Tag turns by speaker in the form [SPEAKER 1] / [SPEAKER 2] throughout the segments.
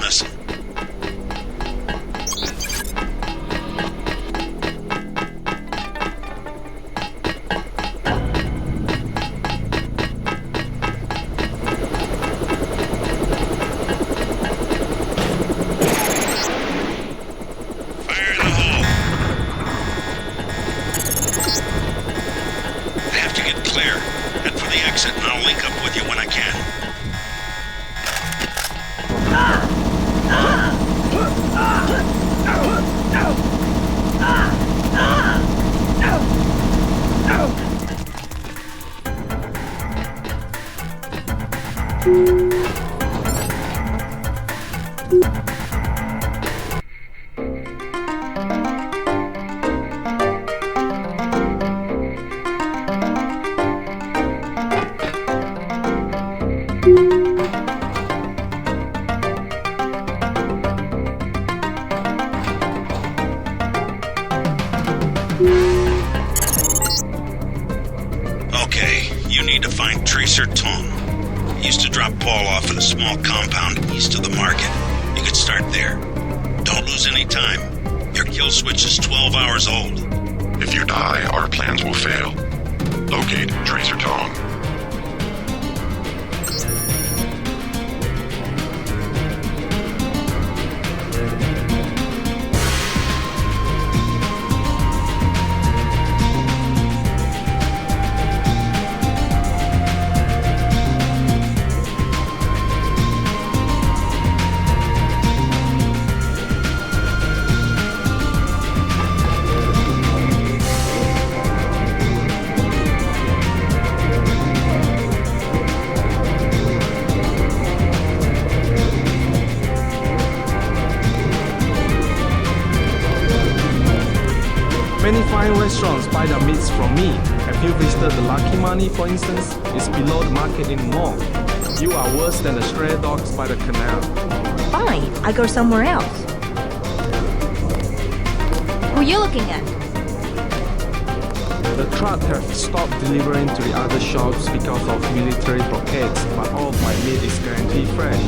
[SPEAKER 1] listen. I'll link up with you when I can. Okay, you need to find Tracer Tong. He used to drop Paul off at a small compound east of the market. You could start there. Don't lose any time. Your kill switch is 12 hours old.
[SPEAKER 2] If you die, our plans will fail. Locate Tracer Tong.
[SPEAKER 3] Many fine restaurants buy their meats from me. Have you visited the Lucky Money, for instance? It's below the market in the mall. You are worse than the stray dogs by the canal.
[SPEAKER 4] Fine, I go somewhere else. Who are you looking at?
[SPEAKER 3] The truck have stopped delivering to the other shops because of military blockades, but all of my meat is guaranteed fresh.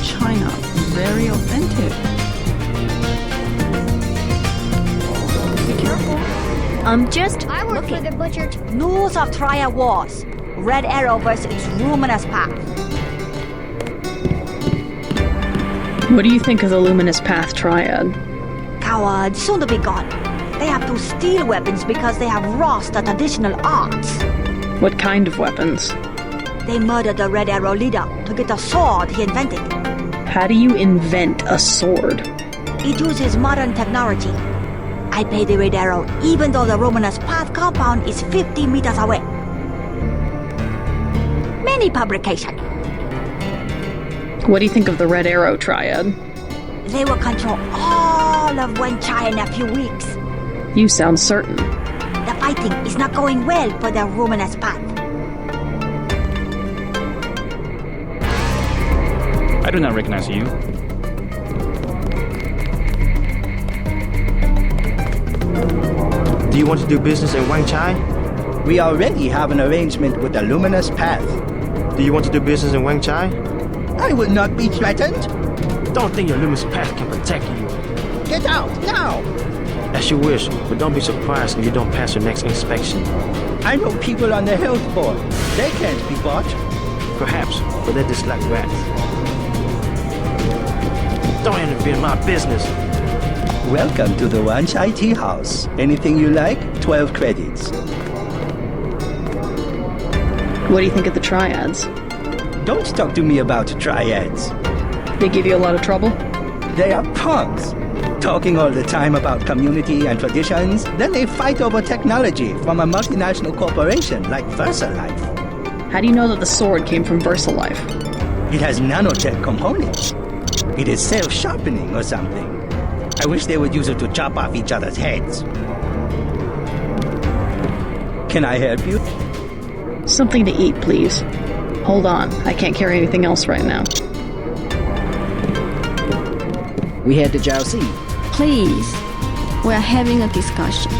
[SPEAKER 5] China, very authentic.
[SPEAKER 4] Be careful. I'm just
[SPEAKER 6] I work
[SPEAKER 4] looking.
[SPEAKER 6] for the butcher.
[SPEAKER 4] News of Triad Wars. Red Arrow versus Luminous Path.
[SPEAKER 5] What do you think of the Luminous Path Triad?
[SPEAKER 4] Cowards, soon to be gone. They have to steal weapons because they have lost the traditional arts.
[SPEAKER 5] What kind of weapons?
[SPEAKER 4] They murdered the Red Arrow leader to get the sword he invented.
[SPEAKER 5] How do you invent a sword?
[SPEAKER 4] It uses modern technology. I paid the Red Arrow even though the Luminous Path compound is 50 meters away. Many publications.
[SPEAKER 5] What do you think of the Red Arrow Triad?
[SPEAKER 4] They will control all of Wenchai in a few weeks.
[SPEAKER 5] You sound certain.
[SPEAKER 4] The fighting is not going well for the Luminous Path.
[SPEAKER 7] I do not recognize you.
[SPEAKER 8] Do you want to do business in Wenchai?
[SPEAKER 9] We already have an arrangement with the Luminous Path.
[SPEAKER 8] Do you want to do business in Wenchai?
[SPEAKER 9] I will not be threatened.
[SPEAKER 8] Don't think your Luminous Path can protect you.
[SPEAKER 9] Get out, now!
[SPEAKER 8] As you wish, but don't be surprised if you don't pass your next inspection.
[SPEAKER 9] I know people on the health board. They can't be bought.
[SPEAKER 8] Perhaps, but they're just like rats. Don't interfere in my business.
[SPEAKER 9] Welcome to the Wenchai Tea House. Anything you like, 12 credits.
[SPEAKER 5] What do you think of the triads?
[SPEAKER 9] Don't talk to me about triads.
[SPEAKER 5] They give you a lot of trouble?
[SPEAKER 9] They are punks. Talking all the time about community and traditions, then they fight over technology from a multinational corporation like VersaLife.
[SPEAKER 5] How do you know that the sword came from VersaLife?
[SPEAKER 9] It has nanotech components. It is self-sharpening or something. I wish they would use it to chop off each other's heads. Can I help you?
[SPEAKER 5] Something to eat, please. Hold on, I can't carry anything else right now.
[SPEAKER 6] We head to Jiaoxi.
[SPEAKER 10] Please, we are having a discussion.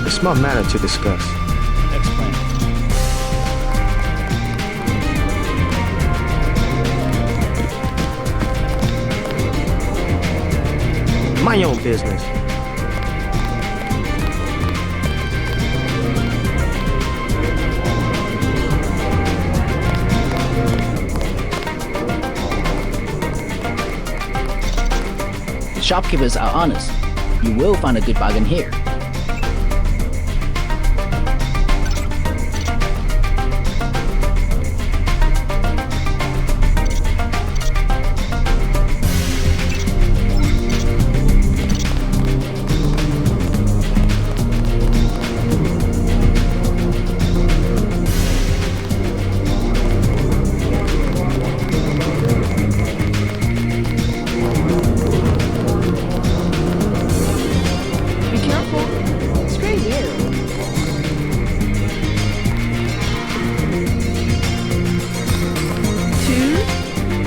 [SPEAKER 8] A small matter to discuss.
[SPEAKER 7] Explain.
[SPEAKER 8] My own business.
[SPEAKER 6] The shopkeepers are honest. You will find a good bargain here.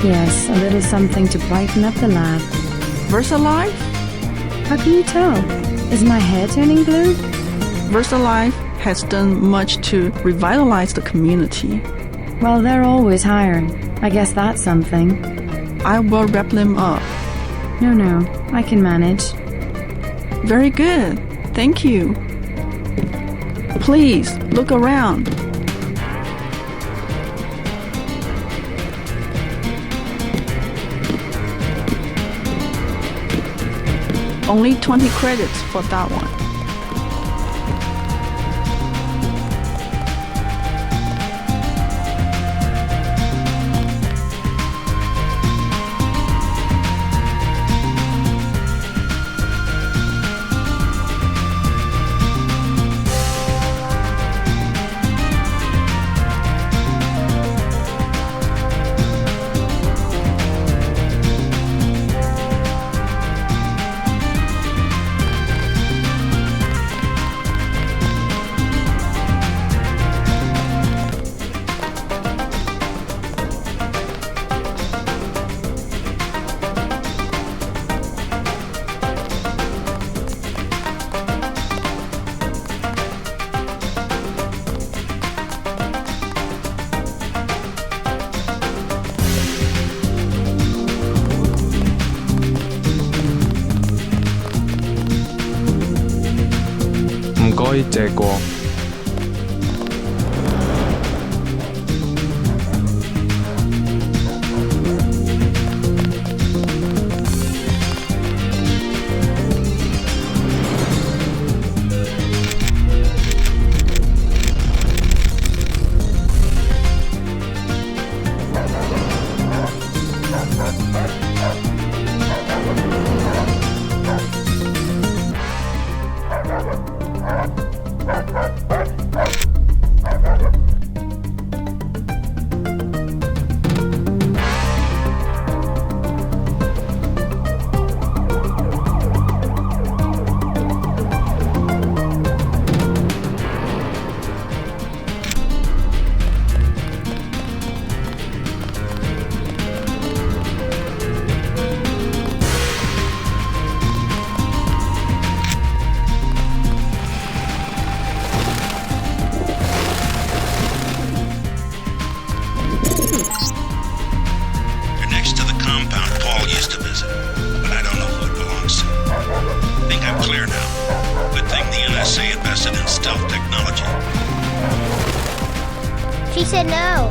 [SPEAKER 11] Yes, a little something to brighten up the lab.
[SPEAKER 10] VersaLife?
[SPEAKER 11] How can you tell? Is my hair turning blue?
[SPEAKER 10] VersaLife has done much to revitalize the community.
[SPEAKER 11] Well, they're always hiring. I guess that's something.
[SPEAKER 10] I will wrap them up.
[SPEAKER 11] No, I can manage.
[SPEAKER 10] Very good. Thank you. Please, look around. Only 20 credits for that one.
[SPEAKER 3] Oi, 借過。
[SPEAKER 12] She said no.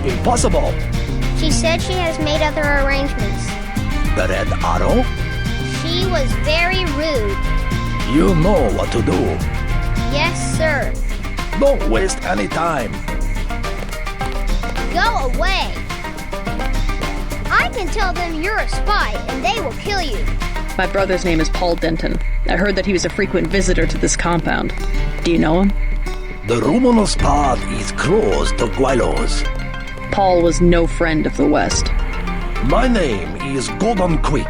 [SPEAKER 9] Impossible.
[SPEAKER 12] She said she has made other arrangements.
[SPEAKER 9] The red arrow?
[SPEAKER 12] She was very rude.
[SPEAKER 9] You know what to do.
[SPEAKER 12] Yes, sir.
[SPEAKER 9] Don't waste any time.
[SPEAKER 12] Go away. I can tell them you're a spy and they will kill you.
[SPEAKER 5] My brother's name is Paul Denton. I heard that he was a frequent visitor to this compound. Do you know him?
[SPEAKER 9] The Romanos path is closed to Guilos.
[SPEAKER 5] Paul was no friend of the West.
[SPEAKER 13] My name is Gordon Quick.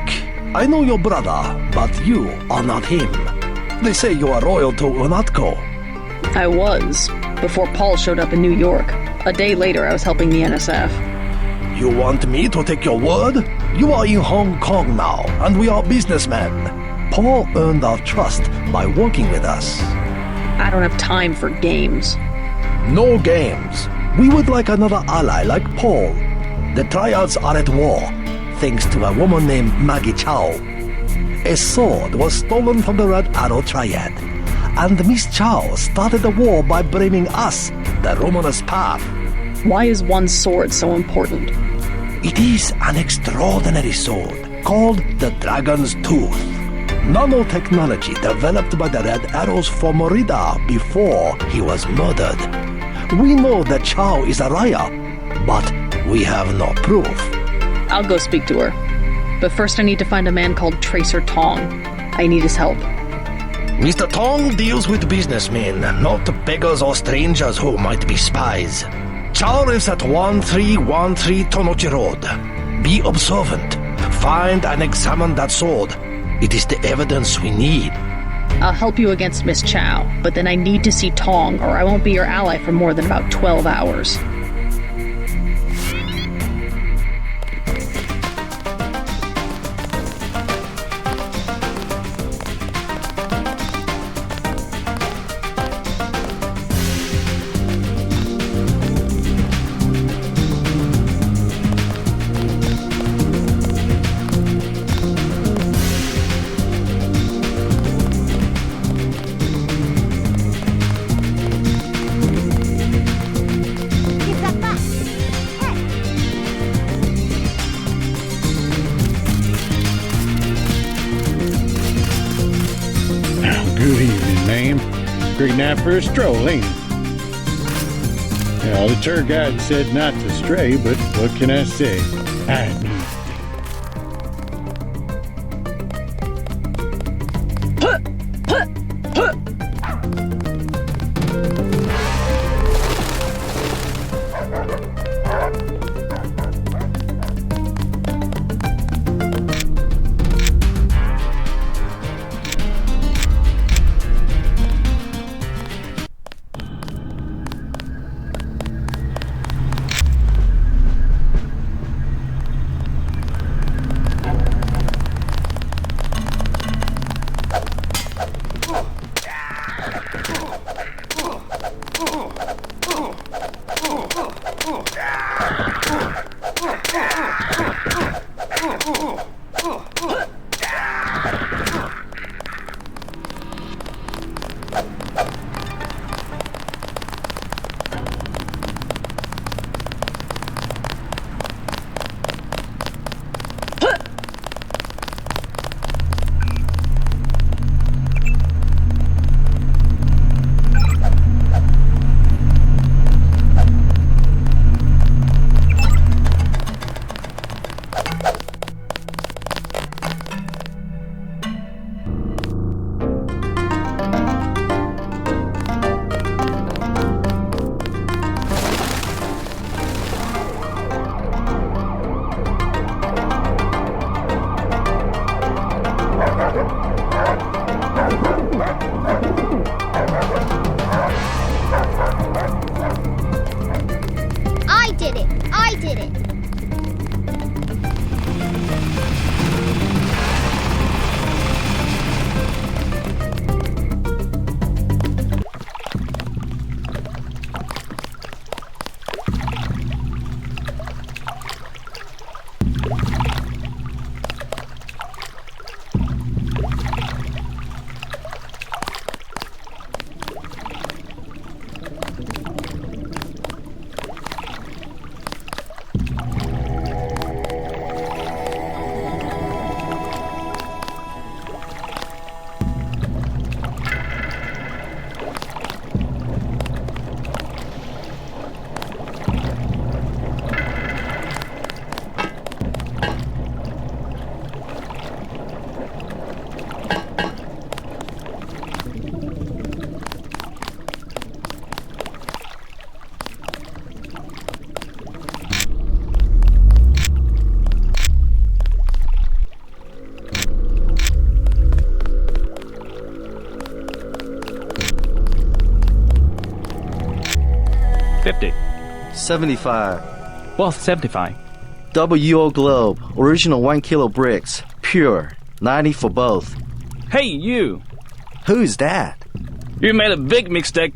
[SPEAKER 13] I know your brother, but you are not him. They say you are loyal to Unatco.
[SPEAKER 5] I was, before Paul showed up in New York. A day later, I was helping the NSF.
[SPEAKER 13] You want me to take your word? You are in Hong Kong now, and we are businessmen. Paul earned our trust by working with us.
[SPEAKER 5] I don't have time for games.
[SPEAKER 13] No games. We would like another ally like Paul. The triads are at war, thanks to a woman named Maggie Chow. A sword was stolen from the Red Arrow Triad, and Miss Chow started the war by blaming us, the Romanus Path.
[SPEAKER 5] Why is one sword so important?
[SPEAKER 13] It is an extraordinary sword called the Dragon's Tooth. Nanotechnology developed by the Red Arrows for Morida before he was murdered. We know that Chow is a Raya, but we have no proof.
[SPEAKER 5] I'll go speak to her. But first I need to find a man called Tracer Tong. I need his help.
[SPEAKER 13] Mr. Tong deals with businessmen, not beggars or strangers who might be spies. Chow lives at 1313 Tonochi Road. Be observant. Find and examine that sword. It is the evidence we need.
[SPEAKER 5] I'll help you against Miss Chow, but then I need to see Tong, or I won't be your ally for more than about 12 hours.
[SPEAKER 14] Good evening, ma'am. Great night for a stroll, ain't it? Well, the tour guide said not to stray, but what can I say? I need
[SPEAKER 7] 50.
[SPEAKER 3] 75.
[SPEAKER 7] Both 75.
[SPEAKER 3] WO Globe, original 1 kilo bricks, pure, 90 for both.
[SPEAKER 7] Hey, you!
[SPEAKER 3] Who's that?
[SPEAKER 7] You made a big mistake.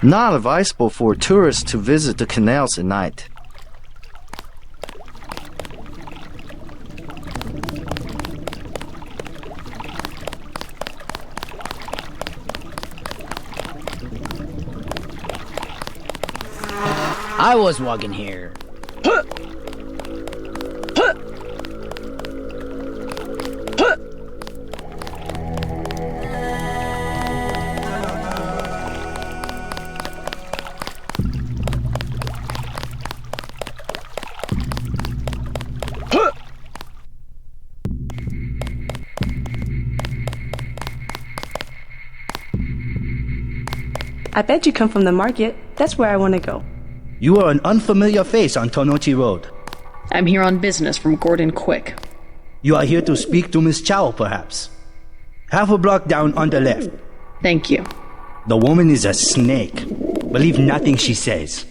[SPEAKER 3] Not advisable for tourists to visit the canals at night.
[SPEAKER 6] I was walking here.
[SPEAKER 15] I bet you come from the market. That's where I want to go.
[SPEAKER 9] You are an unfamiliar face on Tonochi Road.
[SPEAKER 5] I'm here on business from Gordon Quick.
[SPEAKER 9] You are here to speak to Miss Chow, perhaps. Half a block down on the left.
[SPEAKER 5] Thank you.
[SPEAKER 9] The woman is a snake. Believe nothing she says.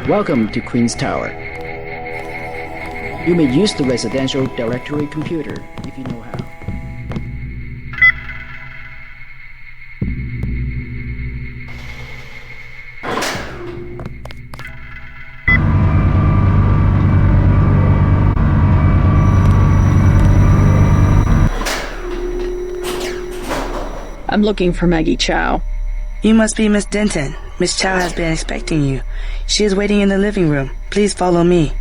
[SPEAKER 6] Welcome to Queen's Tower. You may use the residential directory computer if you know how.
[SPEAKER 5] I'm looking for Maggie Chow.
[SPEAKER 15] You must be Miss Denton. Miss Chow has been expecting you. She is waiting in the living room. Please follow me.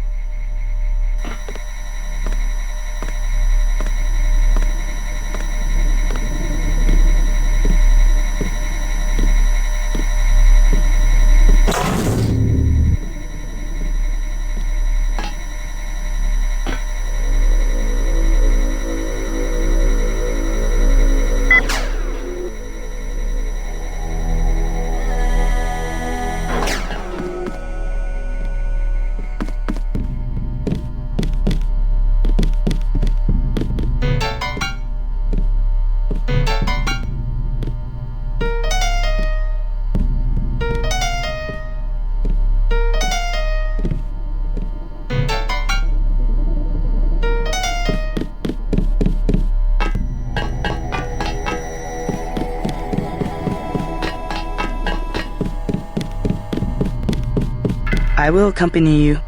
[SPEAKER 15] I will accompany you.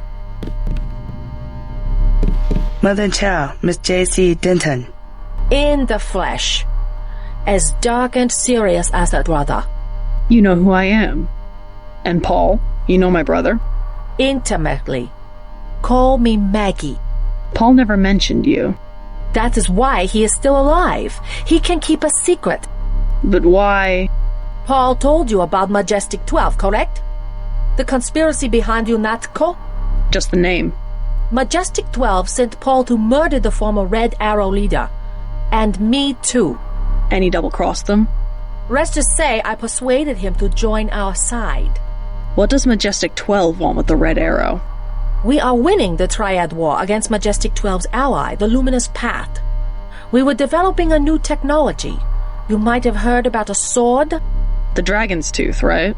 [SPEAKER 15] Mother Chow, Miss J.C. Denton.
[SPEAKER 16] In the flesh. As dark and serious as a brother.
[SPEAKER 5] You know who I am. And Paul, you know my brother?
[SPEAKER 16] Intimately. Call me Maggie.
[SPEAKER 5] Paul never mentioned you.
[SPEAKER 16] That is why he is still alive. He can keep a secret.
[SPEAKER 5] But why?
[SPEAKER 16] Paul told you about Majestic 12, correct? The conspiracy behind UNATCO?
[SPEAKER 5] Just the name.
[SPEAKER 16] Majestic 12 sent Paul to murder the former Red Arrow leader. And me too.
[SPEAKER 5] And he double-crossed them?
[SPEAKER 16] Let's just say I persuaded him to join our side.
[SPEAKER 5] What does Majestic 12 want with the Red Arrow?
[SPEAKER 16] We are winning the Triad War against Majestic 12's ally, the Luminous Path. We were developing a new technology. You might have heard about a sword?
[SPEAKER 5] The Dragon's Tooth, right?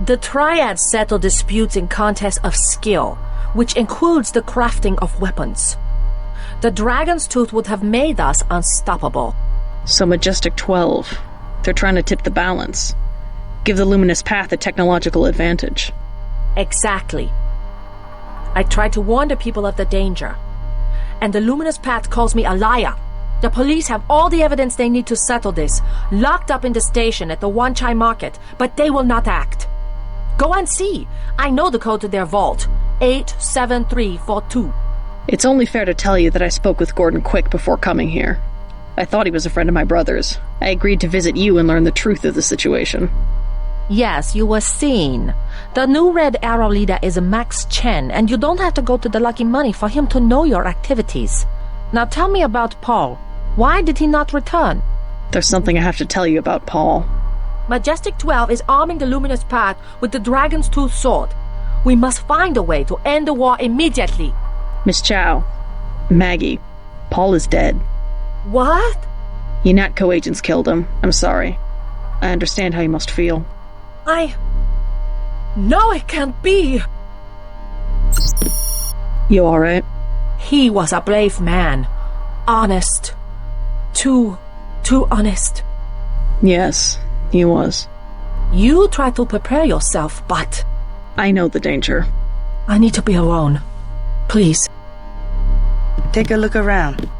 [SPEAKER 16] The Triads settle disputes in contests of skill, which includes the crafting of weapons. The Dragon's Tooth would have made us unstoppable.
[SPEAKER 5] So Majestic 12, they're trying to tip the balance. Give the Luminous Path a technological advantage.
[SPEAKER 16] Exactly. I tried to warn the people of the danger. And the Luminous Path calls me a liar. The police have all the evidence they need to settle this, locked up in the station at the Wanchai Market, but they will not act. Go and see. I know the code to their vault. 87342.
[SPEAKER 5] It's only fair to tell you that I spoke with Gordon Quick before coming here. I thought he was a friend of my brother's. I agreed to visit you and learn the truth of the situation.
[SPEAKER 16] Yes, you were seen. The new Red Arrow leader is Max Chen, and you don't have to go to the Lucky Money for him to know your activities. Now tell me about Paul. Why did he not return?
[SPEAKER 5] There's something I have to tell you about Paul.
[SPEAKER 16] Majestic 12 is arming the Luminous Path with the Dragon's Tooth sword. We must find a way to end the war immediately.
[SPEAKER 5] Miss Chow, Maggie, Paul is dead.
[SPEAKER 16] What?
[SPEAKER 5] UNATCO agents killed him. I'm sorry. I understand how you must feel.
[SPEAKER 16] No, it can't be.
[SPEAKER 5] You alright?
[SPEAKER 16] He was a brave man. Honest. Too honest.
[SPEAKER 5] Yes, he was.
[SPEAKER 16] You try to prepare yourself, but...
[SPEAKER 5] I know the danger.
[SPEAKER 16] I need to be alone. Please.
[SPEAKER 15] Take a look around.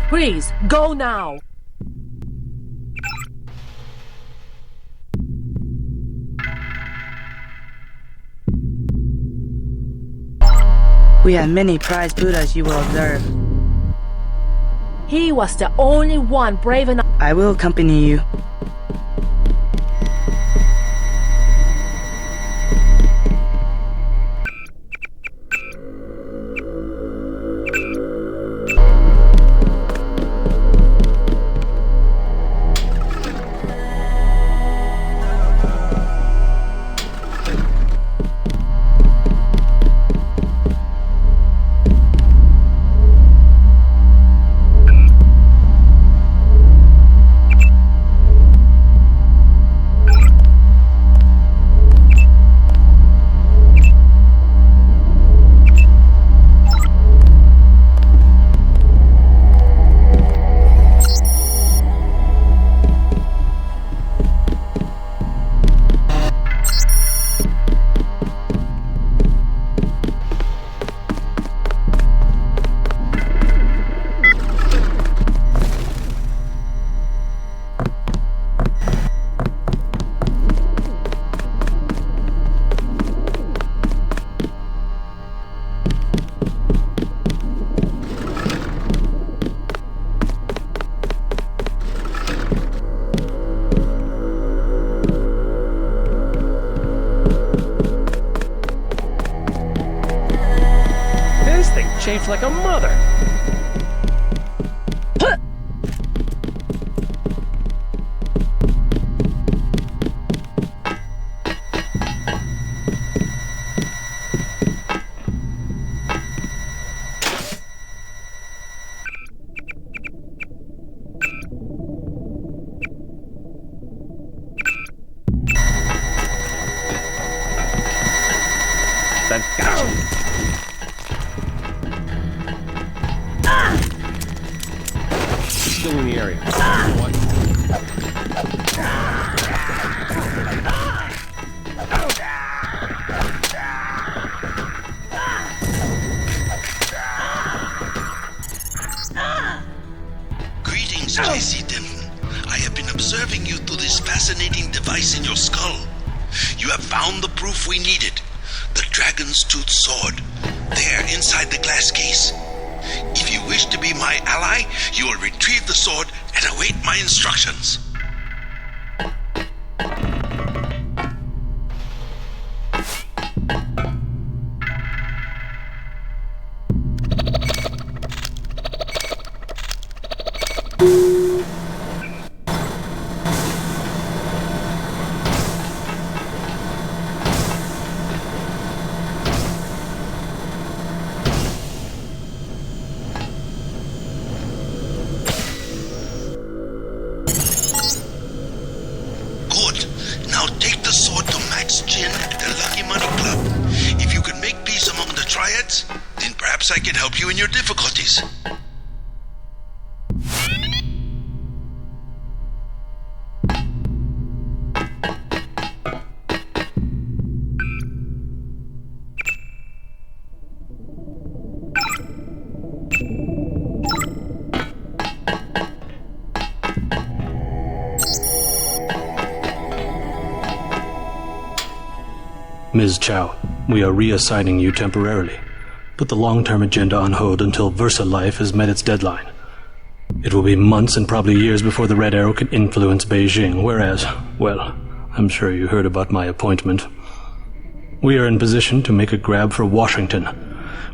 [SPEAKER 16] Please, go now.
[SPEAKER 15] We have many prized Buddhas you will observe.
[SPEAKER 16] He was the only one brave enough.
[SPEAKER 15] I will accompany you.
[SPEAKER 8] Chafed like a mother. Then gotcha. Still in the area. What?
[SPEAKER 1] device in your skull. You have found the proof we needed. The Dragon's Tooth Sword. There, inside the glass case. If you wish to be my ally, you will retrieve the sword and await my instructions. I can help you in your difficulties.
[SPEAKER 8] Ms. Chow, we are reassigning you temporarily. Put the long-term agenda on hold until VersaLife has met its deadline. It will be months and probably years before the Red Arrow can influence Beijing, whereas, well, I'm sure you heard about my appointment. We are in position to make a grab for Washington.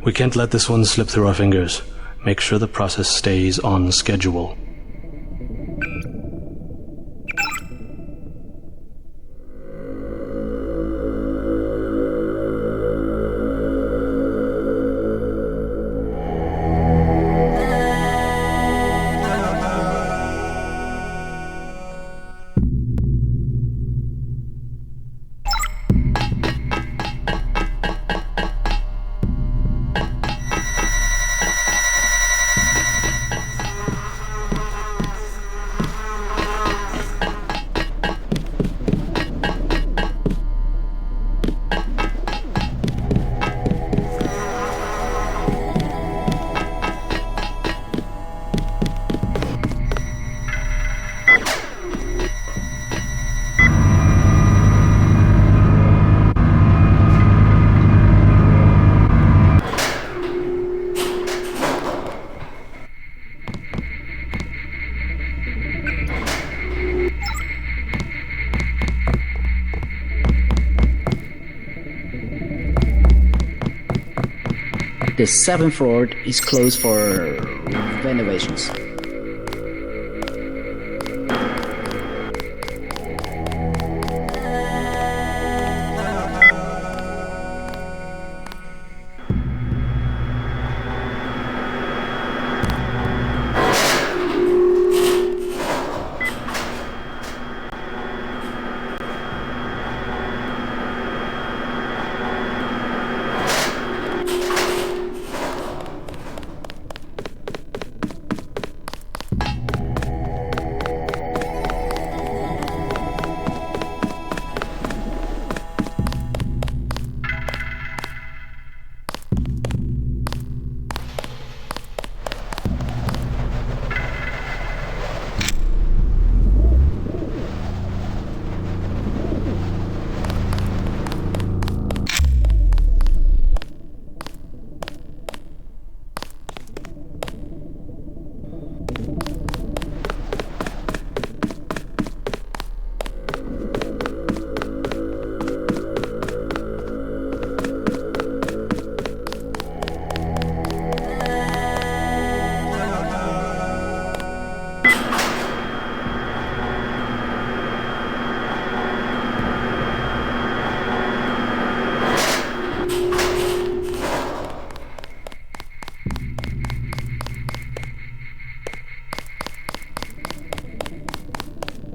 [SPEAKER 8] We can't let this one slip through our fingers. Make sure the process stays on schedule.
[SPEAKER 6] The 7th floor is closed for renovations.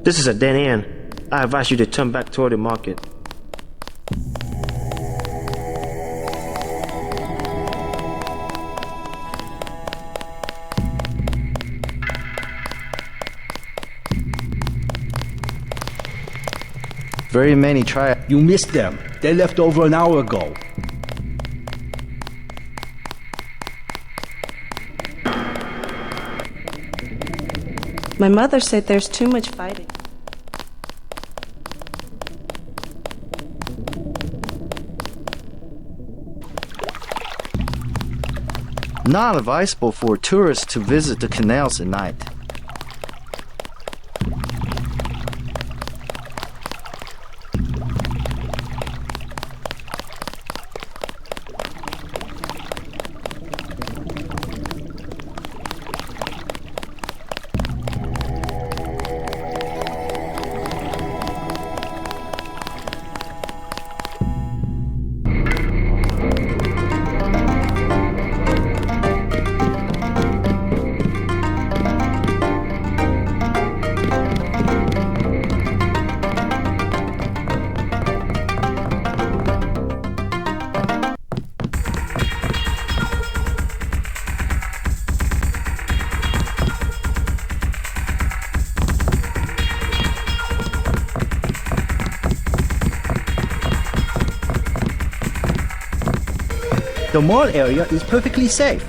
[SPEAKER 8] This is a dead end. I advise you to turn back toward the market.
[SPEAKER 9] Very many try. You missed them. They left over an hour ago.
[SPEAKER 17] My mother said there's too much fighting. Not advisable for tourists to visit the canals at night.
[SPEAKER 9] The mall area is perfectly safe.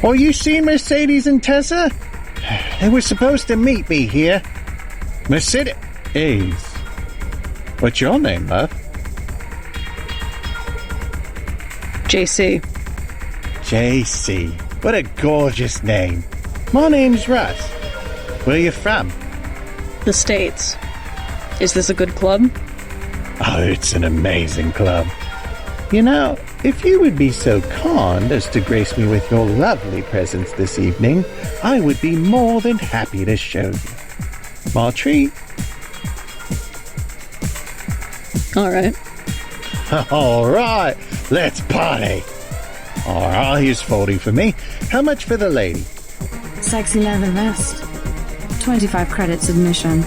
[SPEAKER 14] Oh, you see Mercedes and Tessa? They were supposed to meet me here. Mercedes. What's your name, love?
[SPEAKER 5] JC.
[SPEAKER 14] JC. What a gorgeous name. My name's Russ. Where are you from?
[SPEAKER 5] The States. Is this a good club?
[SPEAKER 14] Oh, it's an amazing club. You know, if you would be so kind as to grace me with your lovely presence this evening, I would be more than happy to show you. My treat.
[SPEAKER 5] All right.
[SPEAKER 14] All right, let's party. All right, here's 40 for me. How much for the lady?
[SPEAKER 11] Sexy leather vest. 25 credits admission.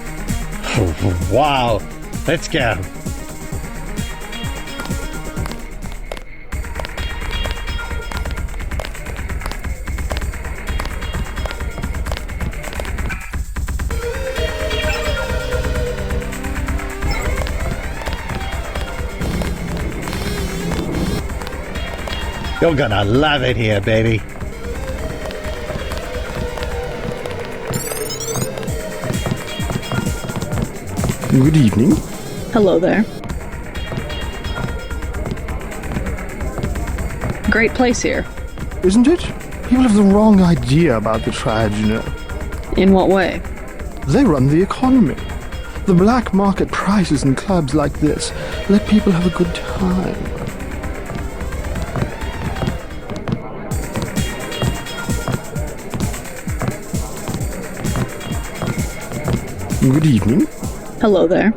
[SPEAKER 14] Oh, wow. Let's go. You're gonna love it here, baby.
[SPEAKER 18] Good evening.
[SPEAKER 5] Hello there. Great place here.
[SPEAKER 18] Isn't it? People have the wrong idea about the Triad, you know.
[SPEAKER 5] In what way?
[SPEAKER 18] They run the economy. The black market prices in clubs like this let people have a good time. Good evening.
[SPEAKER 5] Hello there.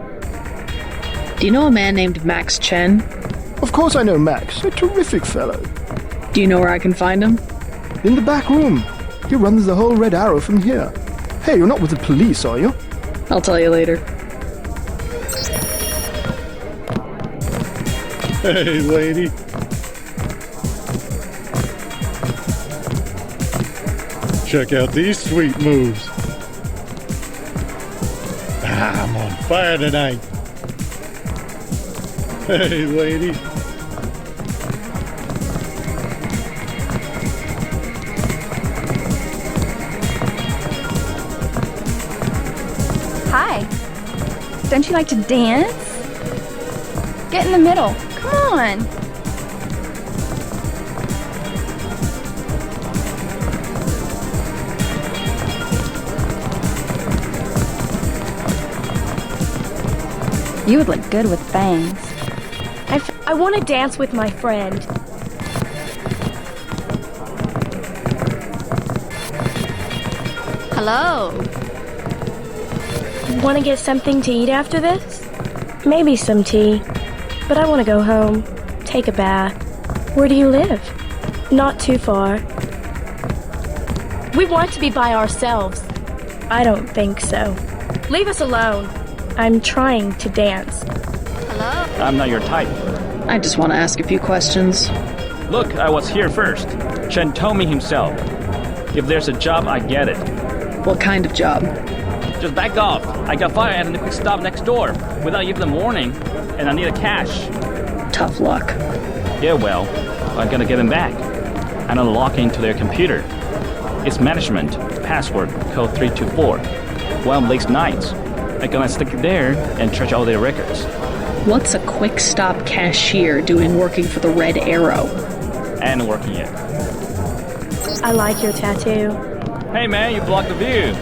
[SPEAKER 5] Do you know a man named Max Chen?
[SPEAKER 18] Of course I know Max, a terrific fellow.
[SPEAKER 5] Do you know where I can find him?
[SPEAKER 18] In the back room. He runs the whole Red Arrow from here. Hey, you're not with the police, are you?
[SPEAKER 5] I'll tell you later.
[SPEAKER 14] Hey, lady. Check out these sweet moves. I'm on fire tonight. Hey, lady.
[SPEAKER 19] Hi. Don't you like to dance? Get in the middle. Come on. You would look good with bangs.
[SPEAKER 16] I want to dance with my friend.
[SPEAKER 19] Hello.
[SPEAKER 16] Want to get something to eat after this? Maybe some tea. But I want to go home. Take a bath. Where do you live? Not too far. We want to be by ourselves.
[SPEAKER 20] I don't think so. Leave us alone. I'm trying to dance.
[SPEAKER 4] Hello?
[SPEAKER 7] I'm not your type.
[SPEAKER 5] I just want to ask a few questions.
[SPEAKER 7] Look, I was here first. Chen told me himself. If there's a job, I get it.
[SPEAKER 5] What kind of job?
[SPEAKER 7] Just back off. I got fired at a quick stop next door without even a warning, and I need a cash.
[SPEAKER 5] Tough luck.
[SPEAKER 7] Yeah, well, I gotta get them back. I know the log into their computer. It's management, password, code 324. One of Blake's nights. I'm gonna stick it there and trash all their records.
[SPEAKER 5] What's a quick stop cashier doing working for the Red Arrow?
[SPEAKER 7] And working yet.
[SPEAKER 20] I like your tattoo.
[SPEAKER 7] Hey man, you blocked the view.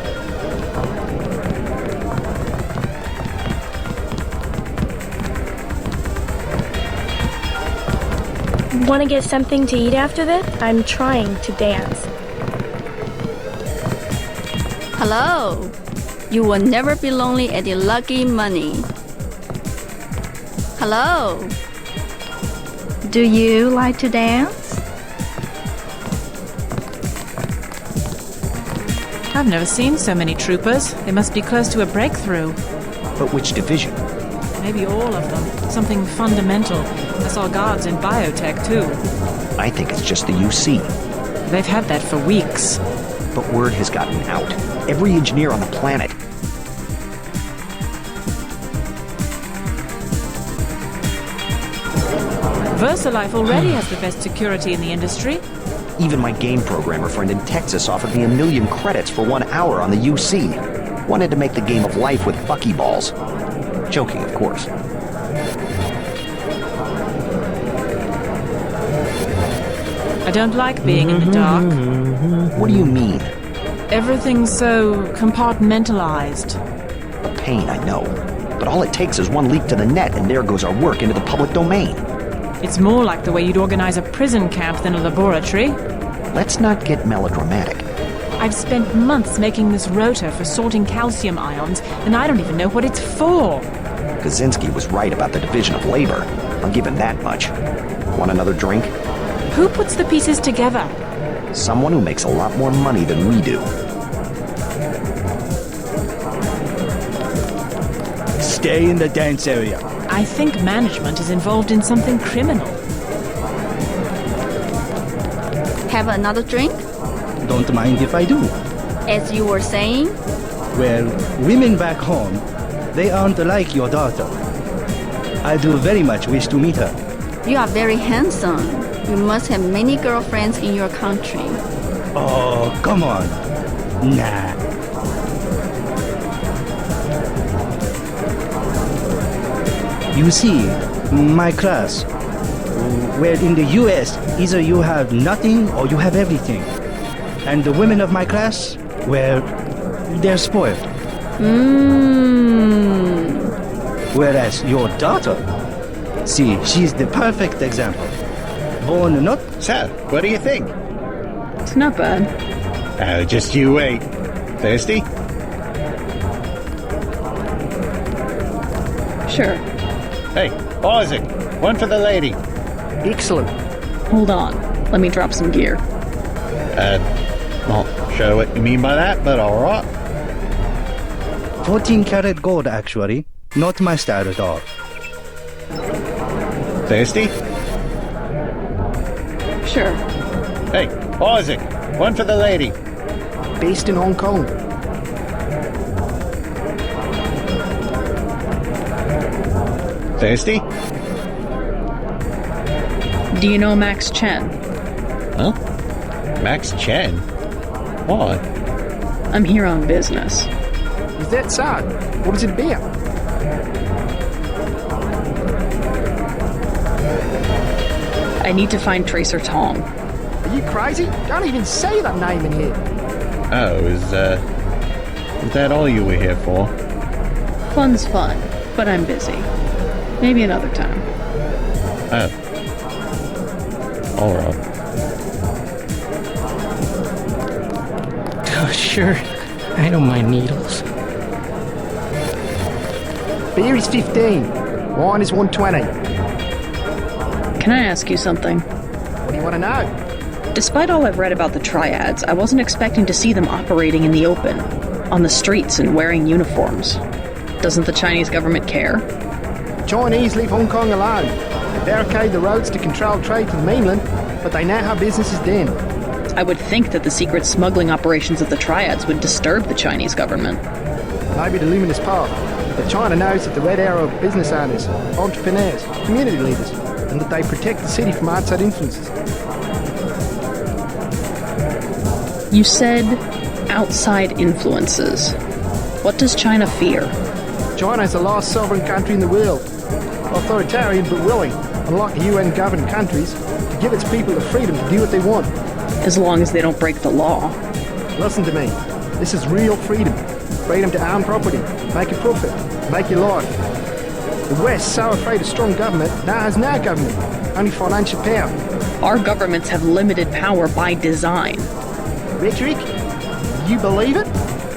[SPEAKER 20] Want to get something to eat after this? I'm trying to dance.
[SPEAKER 19] Hello. You will never be lonely at the Lucky Money. Hello. Do you like to dance?
[SPEAKER 21] I've never seen so many troopers. They must be close to a breakthrough.
[SPEAKER 22] But which division?
[SPEAKER 21] Maybe all of them. Something fundamental. I saw guards in biotech, too.
[SPEAKER 22] I think it's just the UC.
[SPEAKER 21] They've had that for weeks.
[SPEAKER 22] But word has gotten out. Every engineer on the planet.
[SPEAKER 21] VersaLife already has the best security in the industry.
[SPEAKER 22] Even my game programmer friend in Texas offered me 1 million credits for 1 hour on the UC. Wanted to make the game of life with buckyballs. Joking, of course.
[SPEAKER 21] I don't like being in the dark.
[SPEAKER 22] What do you mean?
[SPEAKER 21] Everything's so compartmentalized.
[SPEAKER 22] A pain, I know. But all it takes is one leak to the net, and there goes our work into the public domain.
[SPEAKER 21] It's more like the way you'd organize a prison camp than a laboratory.
[SPEAKER 22] Let's not get melodramatic.
[SPEAKER 21] I've spent months making this rotor for sorting calcium ions, and I don't even know what it's for.
[SPEAKER 22] Kaczynski was right about the division of labor. I'll give him that much. Want another drink?
[SPEAKER 21] Who puts the pieces together?
[SPEAKER 22] Someone who makes a lot more money than we do.
[SPEAKER 9] Stay in the dance area.
[SPEAKER 21] I think management is involved in something criminal.
[SPEAKER 19] Have another drink?
[SPEAKER 9] Don't mind if I do.
[SPEAKER 19] As you were saying?
[SPEAKER 9] Well, women back home, they aren't like your daughter. I do very much wish to meet her.
[SPEAKER 19] You are very handsome. You must have many girlfriends in your country.
[SPEAKER 9] Oh, come on. Nah. You see, my class, well, in the US, either you have nothing or you have everything. And the women of my class, well, they're spoiled. Whereas your daughter, see, she's the perfect example. Born not...
[SPEAKER 14] So, what do you think?
[SPEAKER 5] It's not bad.
[SPEAKER 14] Oh, just you wait. Thirsty?
[SPEAKER 5] Sure.
[SPEAKER 14] Hey, Isaac, one for the lady.
[SPEAKER 6] Excellent.
[SPEAKER 5] Hold on. Let me drop some gear.
[SPEAKER 14] Not sure what you mean by that, but alright.
[SPEAKER 9] 14 karat gold, actually. Not my style at all.
[SPEAKER 14] Thirsty?
[SPEAKER 5] Sure.
[SPEAKER 14] Hey, Isaac, one for the lady.
[SPEAKER 6] Based in Hong Kong.
[SPEAKER 14] Thirsty?
[SPEAKER 5] Do you know Max Chen?
[SPEAKER 14] Huh? Max Chen? Why?
[SPEAKER 5] I'm here on business.
[SPEAKER 6] Is that so? What is it about?
[SPEAKER 5] I need to find Tracer Tom.
[SPEAKER 6] Are you crazy? Don't even say that name in here.
[SPEAKER 14] Oh, is that all you were here for?
[SPEAKER 5] Fun's fun, but I'm busy. Maybe another time.
[SPEAKER 14] Oh. Alright.
[SPEAKER 6] Oh, sure. I don't mind needles. Beer is 15. Wine is 120.
[SPEAKER 5] Can I ask you something?
[SPEAKER 6] What do you want to know?
[SPEAKER 5] Despite all I've read about the triads, I wasn't expecting to see them operating in the open. on the streets and wearing uniforms. Doesn't the Chinese government care?
[SPEAKER 2] Chinese leave Hong Kong alone. They barricade the roads to control trade to the mainland, but they know how business is done.
[SPEAKER 5] I would think that the secret smuggling operations of the Triads would disturb the Chinese government.
[SPEAKER 2] Maybe the Luminous Path, but China knows that the Red Arrow are business owners, entrepreneurs, community leaders, and that they protect the city from outside influences.
[SPEAKER 5] You said outside influences. What does China fear?
[SPEAKER 2] China is the last sovereign country in the world. Authoritarian but willing, unlike the UN-governed countries, to give its people the freedom to do what they want.
[SPEAKER 5] As long as they don't break the law.
[SPEAKER 2] Listen to me. This is real freedom. Freedom to own property, make a profit, make your life. The West, so afraid of strong government, now has no government, only financial power.
[SPEAKER 5] Our governments have limited power by design.
[SPEAKER 2] Rhetoric? You believe it?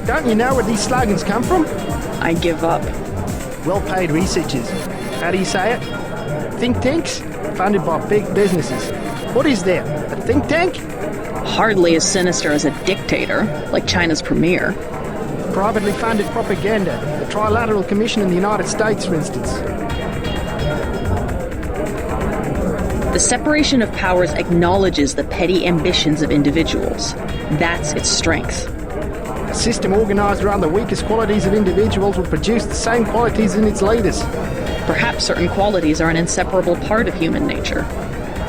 [SPEAKER 2] Don't you know where these slogans come from?
[SPEAKER 5] I give up.
[SPEAKER 2] Well-paid researchers. How do you say it? Think tanks? Funded by big businesses. What is there? A think tank?
[SPEAKER 5] Hardly as sinister as a dictator, like China's premier.
[SPEAKER 2] Privately funded propaganda. The Trilateral Commission in the United States, for instance.
[SPEAKER 5] The separation of powers acknowledges the petty ambitions of individuals. That's its strength.
[SPEAKER 2] A system organized around the weakest qualities of individuals will produce the same qualities in its leaders.
[SPEAKER 5] Perhaps certain qualities are an inseparable part of human nature.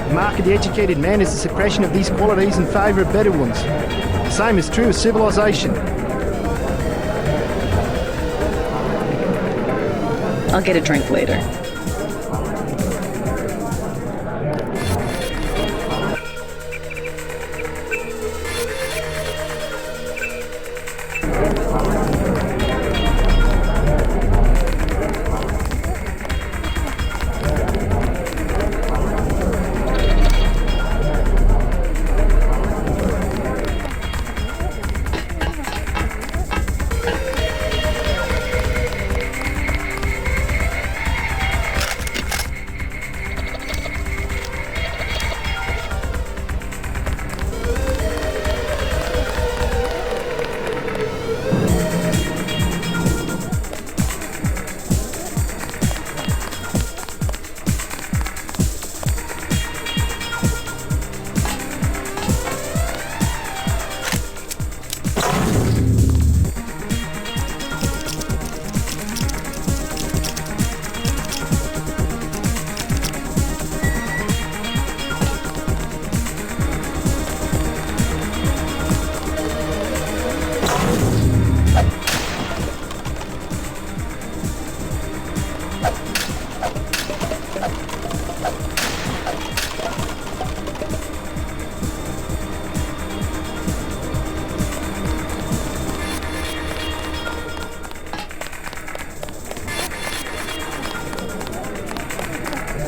[SPEAKER 2] The mark of the educated man is the suppression of these qualities in favor of better ones. The same is true of civilization.
[SPEAKER 5] I'll get a drink later.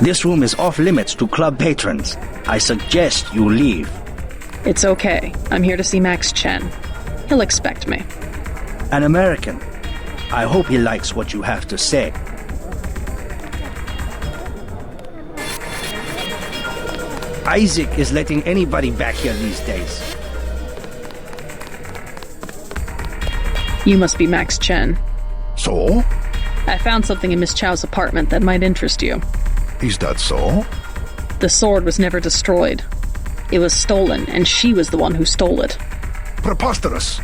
[SPEAKER 9] This room is off limits to club patrons. I suggest you leave.
[SPEAKER 5] It's okay. I'm here to see Max Chen. He'll expect me.
[SPEAKER 9] An American. I hope he likes what you have to say. Isaac is letting anybody back here these days.
[SPEAKER 5] You must be Max Chen.
[SPEAKER 13] So?
[SPEAKER 5] I found something in Miss Chow's apartment that might interest you.
[SPEAKER 13] Is that so?
[SPEAKER 5] The sword was never destroyed. It was stolen, and she was the one who stole it.
[SPEAKER 13] Preposterous.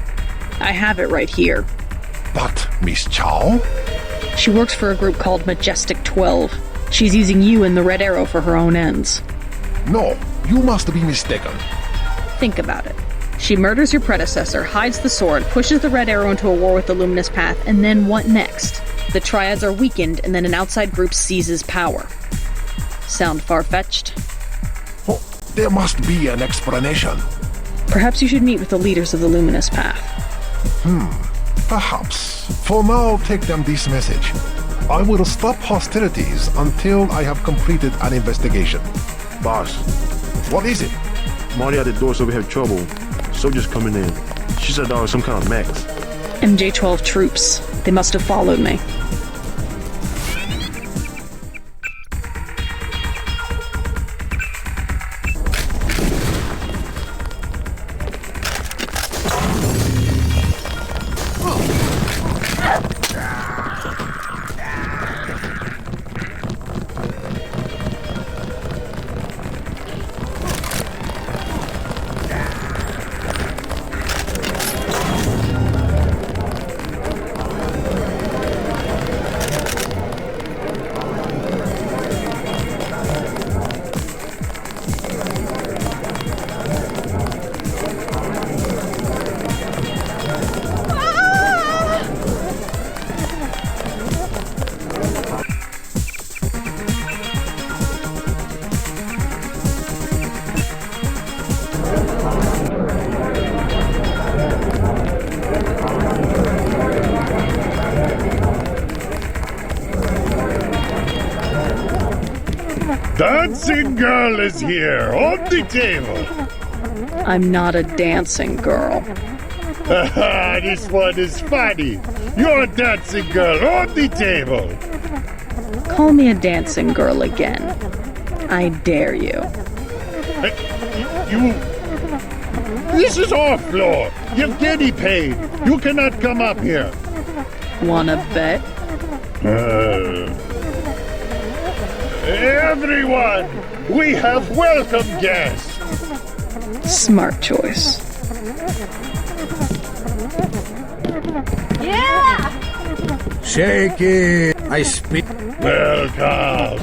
[SPEAKER 5] I have it right here.
[SPEAKER 13] But Miss Chow?
[SPEAKER 5] She works for a group called Majestic 12. She's using you and the Red Arrow for her own ends.
[SPEAKER 13] No, you must be mistaken.
[SPEAKER 5] Think about it. She murders your predecessor, hides the sword, pushes the Red Arrow into a war with the Luminous Path, and then what next? The Triads are weakened, and then an outside group seizes power. Sound far-fetched?
[SPEAKER 13] Oh, there must be an explanation.
[SPEAKER 5] Perhaps you should meet with the leaders of the Luminous Path.
[SPEAKER 13] Perhaps. For now, take them this message. I will stop hostilities until I have completed an investigation.
[SPEAKER 10] Boss,
[SPEAKER 13] what is it?
[SPEAKER 10] Marty at the door said we have trouble. Soldiers coming in. She said there was some kind of mechs.
[SPEAKER 5] MJ-12 troops. They must have followed me.
[SPEAKER 14] Dancing girl is here, on the table.
[SPEAKER 5] I'm not a dancing girl.
[SPEAKER 14] This one is funny. You're a dancing girl on the table.
[SPEAKER 5] Call me a dancing girl again. I dare you.
[SPEAKER 14] This is our floor. Yevgeny paid. You cannot come up here.
[SPEAKER 5] Wanna bet?
[SPEAKER 14] Everyone, we have welcome guests.
[SPEAKER 5] Smart choice.
[SPEAKER 20] Yeah!
[SPEAKER 13] Shake it. I speak.
[SPEAKER 14] Welcome.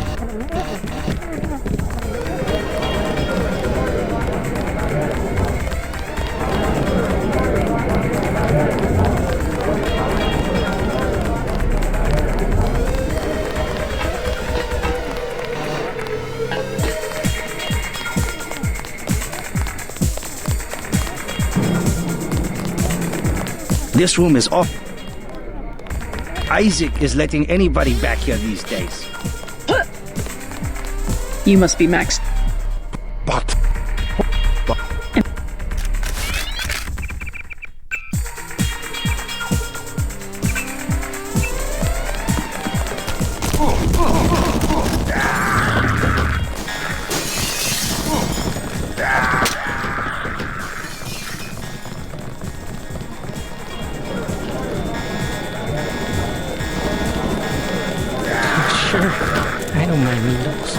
[SPEAKER 9] This room is off. Isaac is letting anybody back here these days.
[SPEAKER 5] You must be Max.
[SPEAKER 13] But
[SPEAKER 2] I don't mind needles.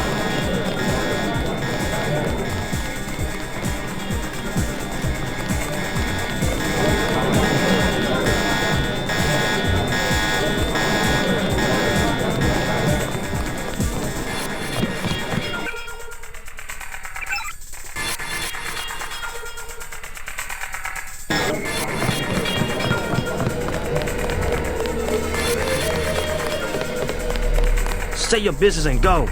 [SPEAKER 9] Say your business and go.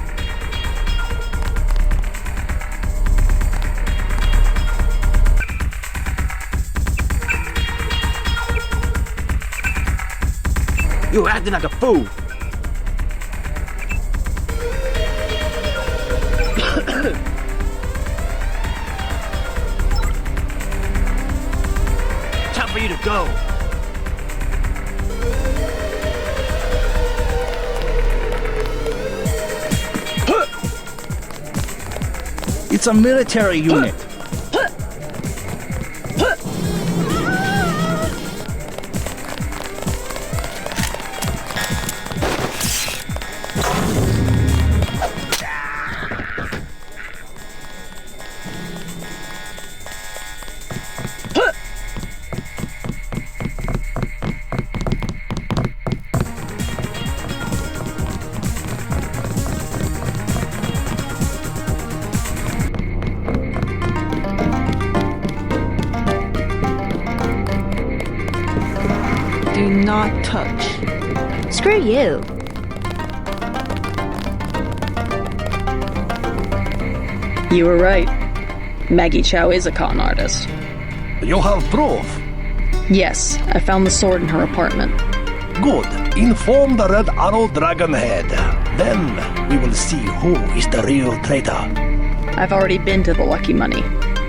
[SPEAKER 9] You're acting like a fool. Time for you to go. It's a military unit.
[SPEAKER 4] Do not touch. Screw you.
[SPEAKER 5] You were right. Maggie Chow is a con artist.
[SPEAKER 13] you have proof.
[SPEAKER 5] Yes, I found the sword in her apartment.
[SPEAKER 13] Good. Inform the Red Arrow Dragon Head. Then we will see who is the real traitor.
[SPEAKER 5] I've already been to the Lucky Money.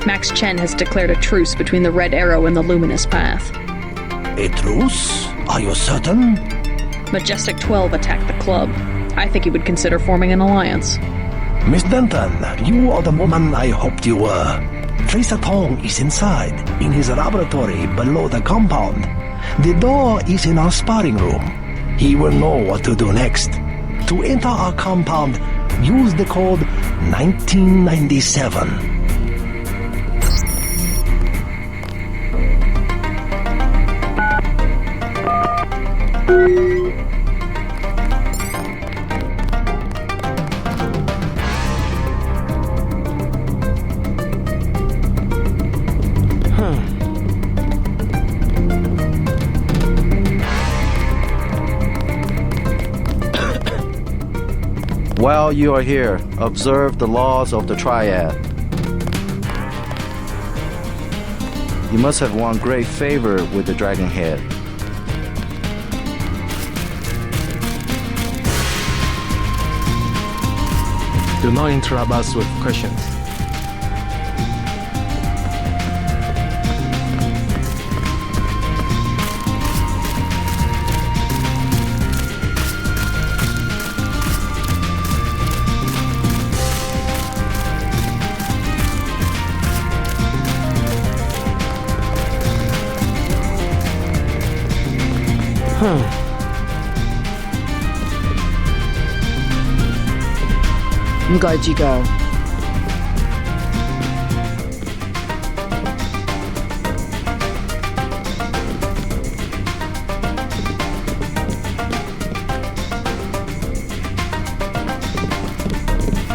[SPEAKER 5] Max Chen has declared a truce between the Red Arrow and the Luminous Path.
[SPEAKER 13] A truce? Are you certain?
[SPEAKER 5] Majestic 12 attacked the club. I think he would consider forming an alliance.
[SPEAKER 13] Miss Denton, you are the woman I hoped you were. Tracer Tong is inside, in his laboratory below the compound. The door is in our sparring room. He will know what to do next. To enter our compound, use the code 1997.
[SPEAKER 17] While you are here, observe the laws of the Triad. You must have won great favor with the Dragon Head.
[SPEAKER 8] Do
[SPEAKER 3] not interrupt us with questions.
[SPEAKER 6] Go.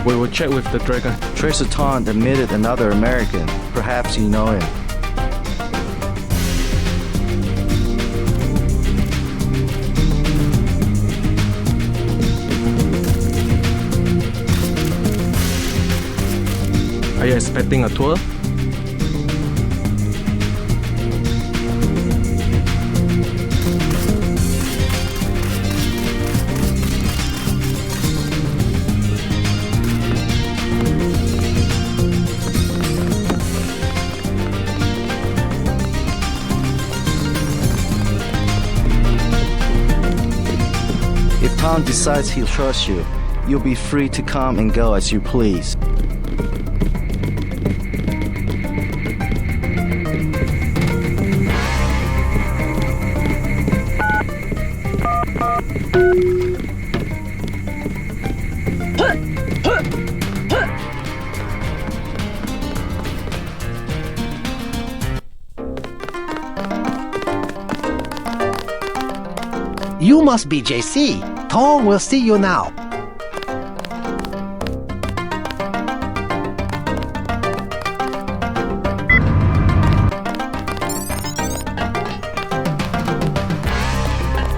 [SPEAKER 3] We will check with the Dragon.
[SPEAKER 17] Tracer Ton admitted another American. Perhaps you know him.
[SPEAKER 3] Are you expecting a tour?
[SPEAKER 17] If Tom decides he'll trust you, you'll be free to come and go as you please.
[SPEAKER 13] You must be JC. Tom will see you now.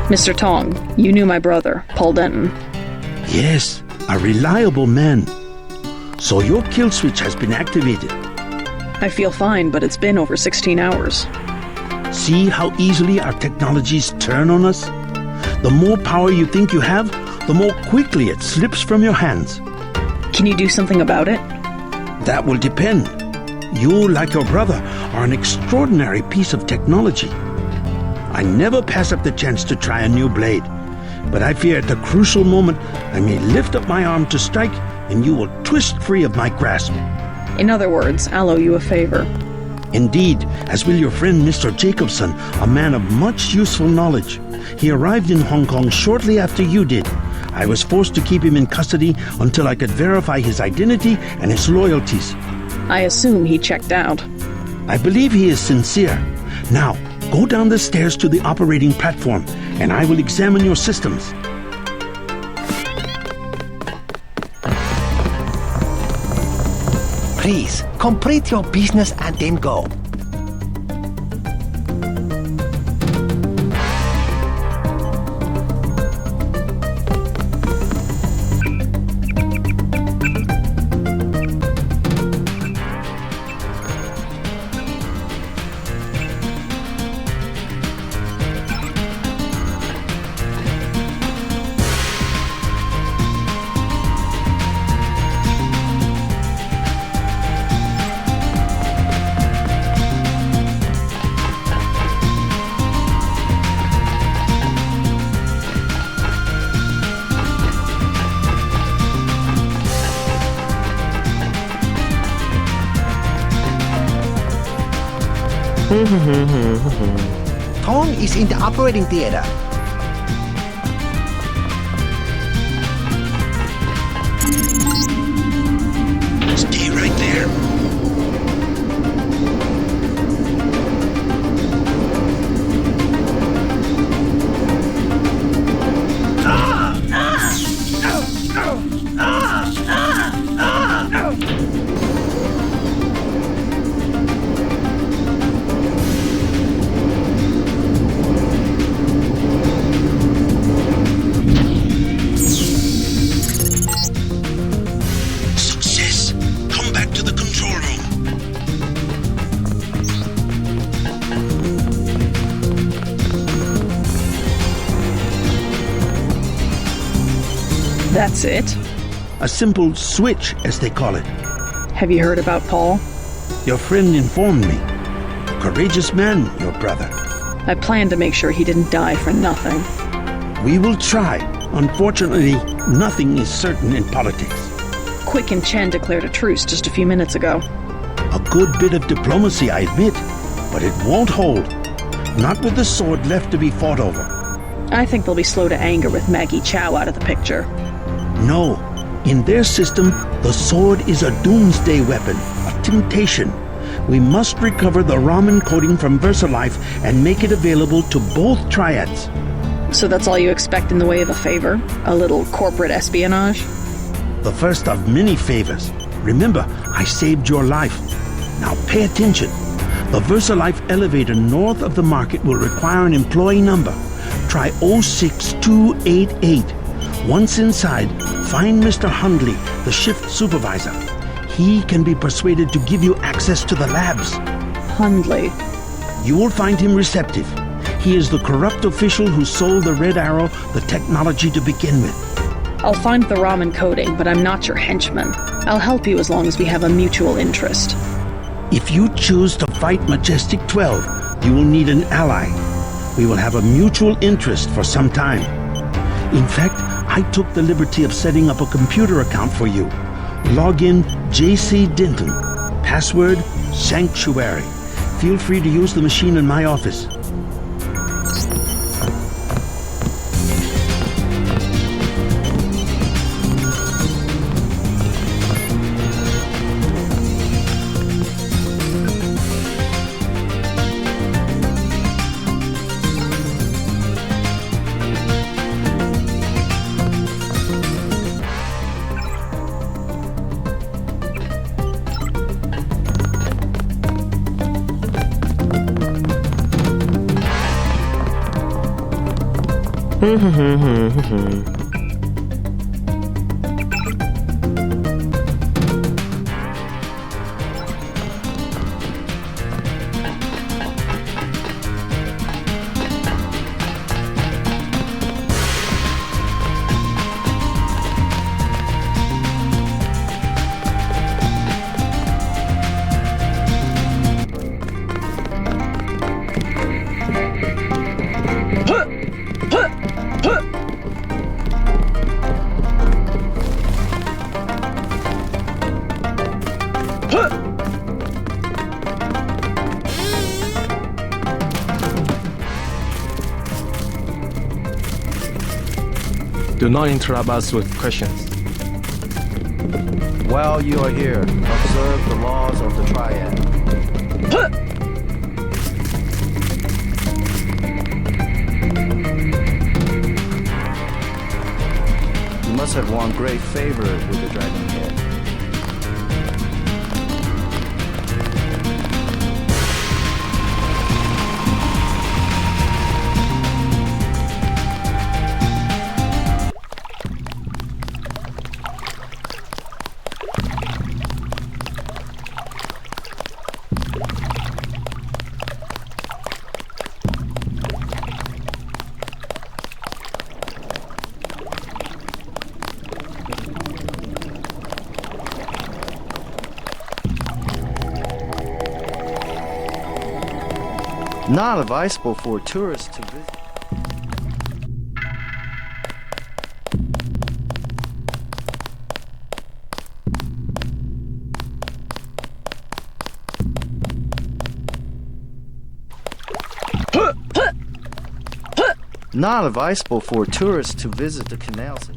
[SPEAKER 5] Mr. Tong, you knew my brother, Paul Denton.
[SPEAKER 1] Yes, a reliable man. So your kill switch has been activated.
[SPEAKER 5] I feel fine, but it's been over 16 hours.
[SPEAKER 1] See how easily our technologies turn on us? The more power you think you have, the more quickly it slips from your hands.
[SPEAKER 5] Can you do something about it?
[SPEAKER 1] That will depend. You, like your brother, are an extraordinary piece of technology. I never pass up the chance to try a new blade, but I fear at the crucial moment I may lift up my arm to strike and you will twist free of my grasp.
[SPEAKER 5] In other words, I'll owe you a favor.
[SPEAKER 1] Indeed, as will your friend Mr. Jacobson, a man of much useful knowledge. He arrived in Hong Kong shortly after you did. I was forced to keep him in custody until I could verify his identity and his loyalties.
[SPEAKER 5] I assume he checked out.
[SPEAKER 1] I believe he is sincere. Now, go down the stairs to the operating platform, and I will examine your systems.
[SPEAKER 13] Please, complete your business and then go. Tom is in the operating theater.
[SPEAKER 1] Stay right there.
[SPEAKER 5] That's it?
[SPEAKER 12] A simple switch, as they call it.
[SPEAKER 5] Have you heard about Paul?
[SPEAKER 12] Your friend informed me. A courageous man, your brother.
[SPEAKER 5] I planned to make sure he didn't die for nothing.
[SPEAKER 12] We will try. Unfortunately, nothing is certain in politics.
[SPEAKER 5] Quick and Chen declared a truce just a few minutes ago.
[SPEAKER 12] A good bit of diplomacy, I admit, but it won't hold. Not with the sword left to be fought over.
[SPEAKER 5] I think they'll be slow to anger with Maggie Chow out of the picture.
[SPEAKER 12] No. In their system, the sword is a doomsday weapon, a temptation. We must recover the ramen coating from VersaLife and make it available to both triads.
[SPEAKER 5] So that's all you expect in the way of a favor? A little corporate espionage?
[SPEAKER 12] The first of many favors. Remember, I saved your life. Now pay attention. The VersaLife elevator north of the market will require an employee number. Try 06288. Once inside, find Mr. Hundley, the shift supervisor. He can be persuaded to give you access to the labs.
[SPEAKER 5] Hundley.
[SPEAKER 12] You will find him receptive. He is the corrupt official who sold the Red Arrow the technology to begin with.
[SPEAKER 5] I'll find the ramen coating, but I'm not your henchman. I'll help you as long as we have a mutual interest.
[SPEAKER 12] If you choose to fight Majestic 12, you will need an ally. We will have a mutual interest for some time. In fact, I took the liberty of setting up a computer account for you. Login JC Denton. Password Sanctuary. Feel free to use the machine in my office.
[SPEAKER 3] Do not interrupt us with questions.
[SPEAKER 17] While you are here, observe the laws of the triad. You must have won great favor with the dragon head. Not advisable for tourists to visit. Not advisable for tourists to visit the canals.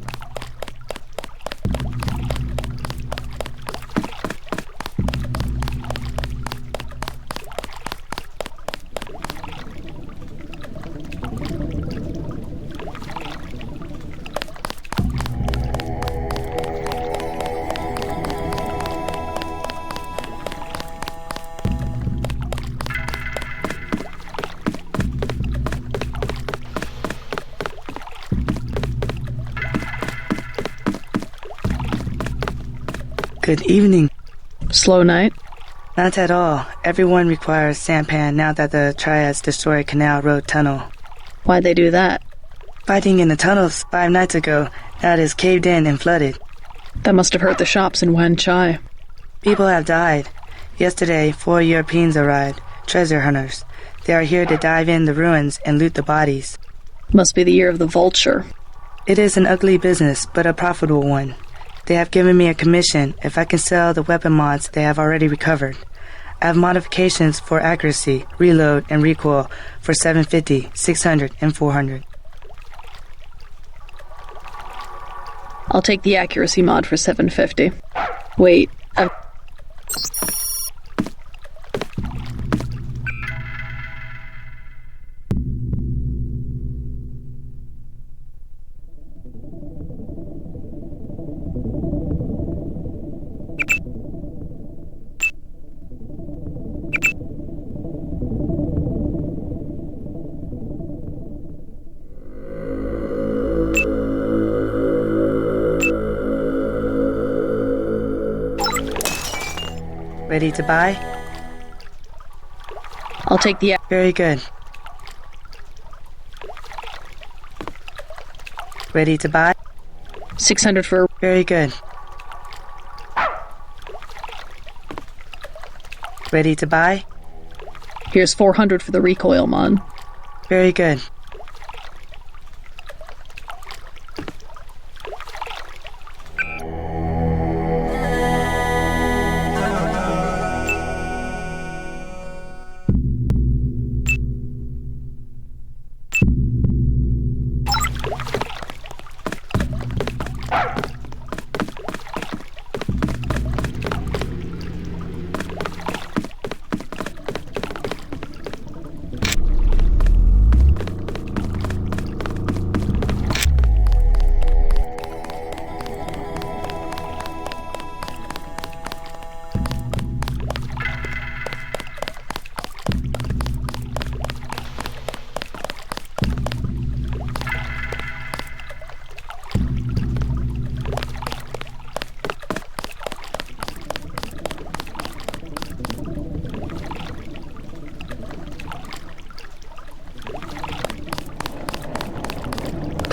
[SPEAKER 15] Good evening.
[SPEAKER 5] Slow night?
[SPEAKER 15] Not at all. Everyone requires sampan now that the Triads destroyed Canal Road Tunnel.
[SPEAKER 5] Why'd they do that?
[SPEAKER 15] Fighting in the tunnels 5 nights ago. Now it is caved in and flooded.
[SPEAKER 5] That must have hurt the shops in Wan Chai.
[SPEAKER 15] People have died. Yesterday, 4 Europeans arrived, treasure hunters. They are here to dive in the ruins and loot the bodies.
[SPEAKER 5] Must be the year of the vulture.
[SPEAKER 15] It is an ugly business, but a profitable one. They have given me a commission if I can sell the weapon mods they have already recovered. I have modifications for accuracy, reload, and recoil for 750, 600, and 400.
[SPEAKER 5] I'll take the accuracy mod for 750. Wait,
[SPEAKER 15] Ready to buy?
[SPEAKER 5] I'll take the...
[SPEAKER 15] Very good. Ready to buy?
[SPEAKER 5] 600 for...
[SPEAKER 15] Very good. Ready to buy?
[SPEAKER 5] Here's 400 for the recoil mod.
[SPEAKER 15] Very good.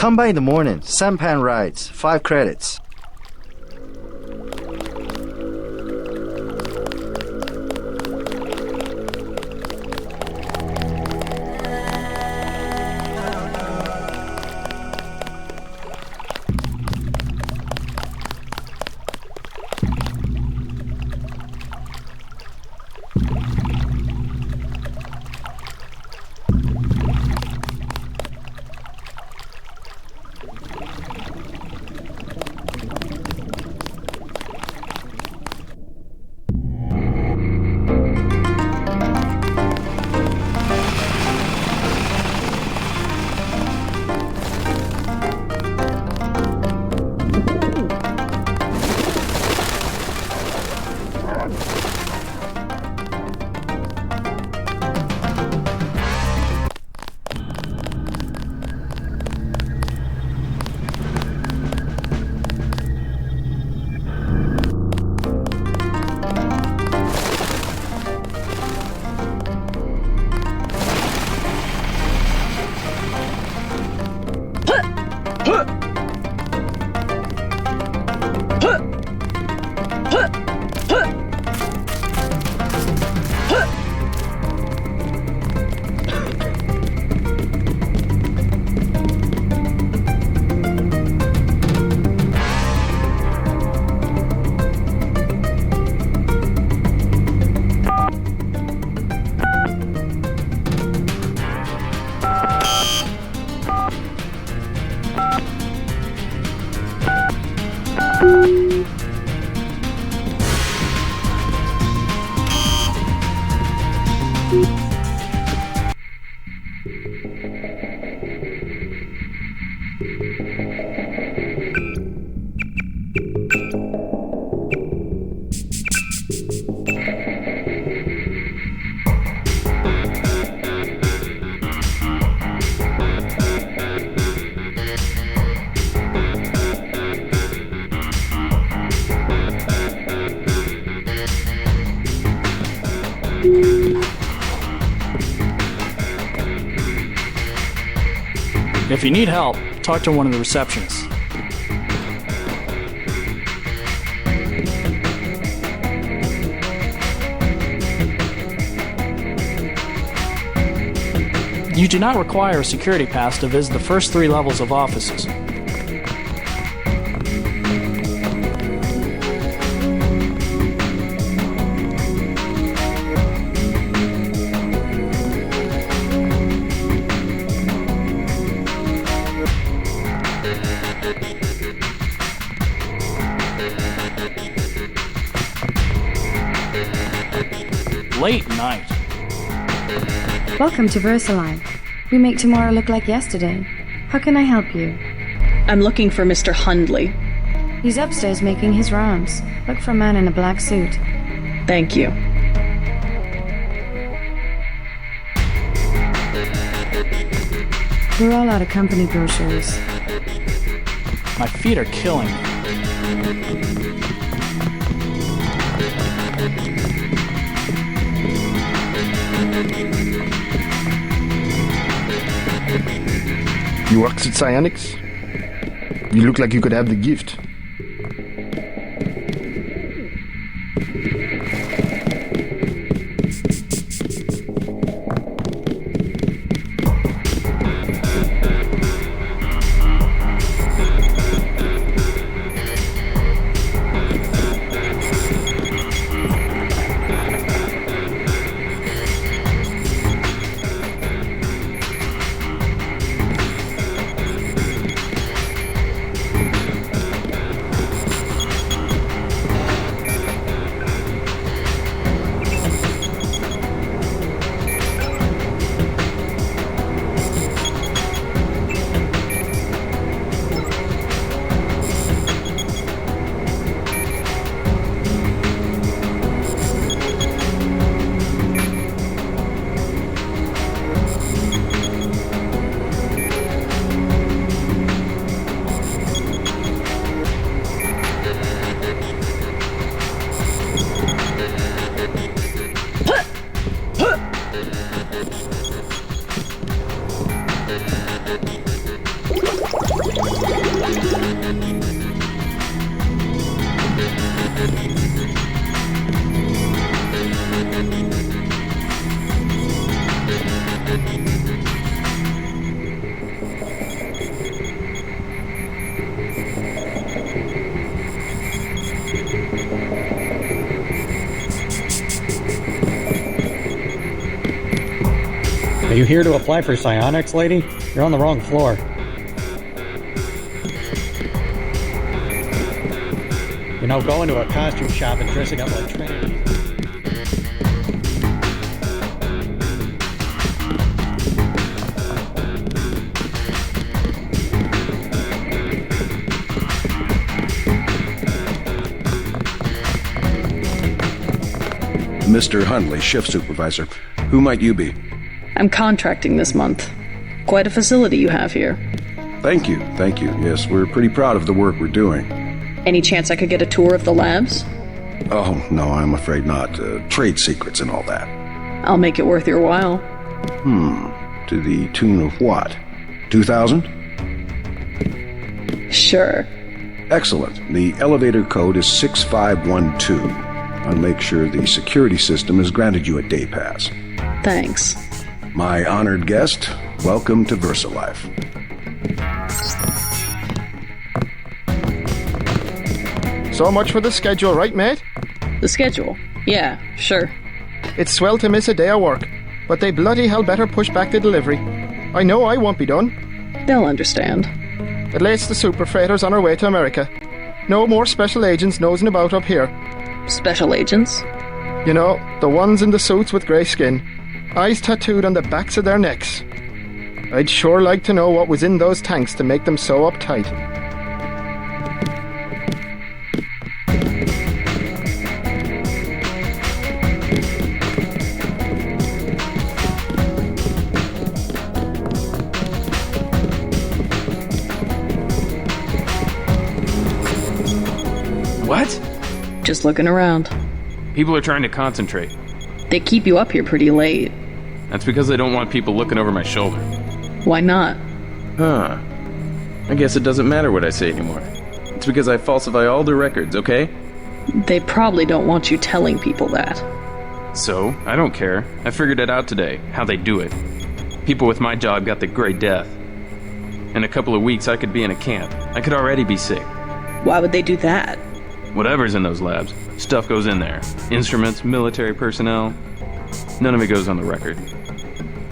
[SPEAKER 17] Come by in the morning. Sampan rides. 5 credits.
[SPEAKER 11] If you need help, talk to one of the receptionists. You do not require a security pass to visit the first 3 levels of offices. Late night.
[SPEAKER 18] Welcome to Versailles. We make tomorrow look like yesterday. How can I help you?
[SPEAKER 5] I'm looking for Mr. Hundley.
[SPEAKER 18] He's upstairs making his rounds. Look for a man in a black suit.
[SPEAKER 5] Thank you.
[SPEAKER 18] We're all out of company brochures.
[SPEAKER 11] My feet are killing me.
[SPEAKER 2] You work at Psionics? You look like you could have the gift.
[SPEAKER 23] Are you here to apply for psionics, lady? You're on the wrong floor. You know, going to a costume shop and dressing up like Trinity.
[SPEAKER 24] Mr. Hundley, shift supervisor. Who might you be?
[SPEAKER 5] I'm contracting this month. Quite a facility you have here.
[SPEAKER 24] Thank you, thank you. Yes, we're pretty proud of the work we're doing.
[SPEAKER 5] Any chance I could get a tour of the labs?
[SPEAKER 24] Oh, no, I'm afraid not. Trade secrets and all that.
[SPEAKER 5] I'll make it worth your while.
[SPEAKER 24] To the tune of what? 2,000?
[SPEAKER 5] Sure.
[SPEAKER 24] Excellent. The elevator code is 6512. I'll make sure the security system has granted you a day pass.
[SPEAKER 5] Thanks.
[SPEAKER 24] My honored guest, welcome to VersaLife.
[SPEAKER 2] So much for the schedule, right, mate?
[SPEAKER 5] The schedule? Yeah, sure.
[SPEAKER 2] It's swell to miss a day of work, but they bloody hell better push back the delivery. I know I won't be done.
[SPEAKER 5] They'll understand.
[SPEAKER 2] At least the super freighter's on her way to America. No more special agents nosing about up here.
[SPEAKER 5] Special agents?
[SPEAKER 2] You know, the ones in the suits with grey skin. Eyes tattooed on the backs of their necks. I'd sure like to know what was in those tanks to make them so uptight.
[SPEAKER 25] What?
[SPEAKER 5] Just looking around.
[SPEAKER 25] People are trying to concentrate.
[SPEAKER 5] They keep you up here pretty late.
[SPEAKER 25] That's because they don't want people looking over my shoulder.
[SPEAKER 5] Why not?
[SPEAKER 25] Huh. I guess it doesn't matter what I say anymore. It's because I falsify all the records, okay?
[SPEAKER 5] They probably don't want you telling people that.
[SPEAKER 25] So, I don't care. I figured it out today, how they do it. People with my job got the Great Death. In a couple of weeks, I could be in a camp. I could already be sick.
[SPEAKER 5] Why would they do that?
[SPEAKER 25] Whatever's in those labs, stuff goes in there. Instruments, military personnel. None of it goes on the record.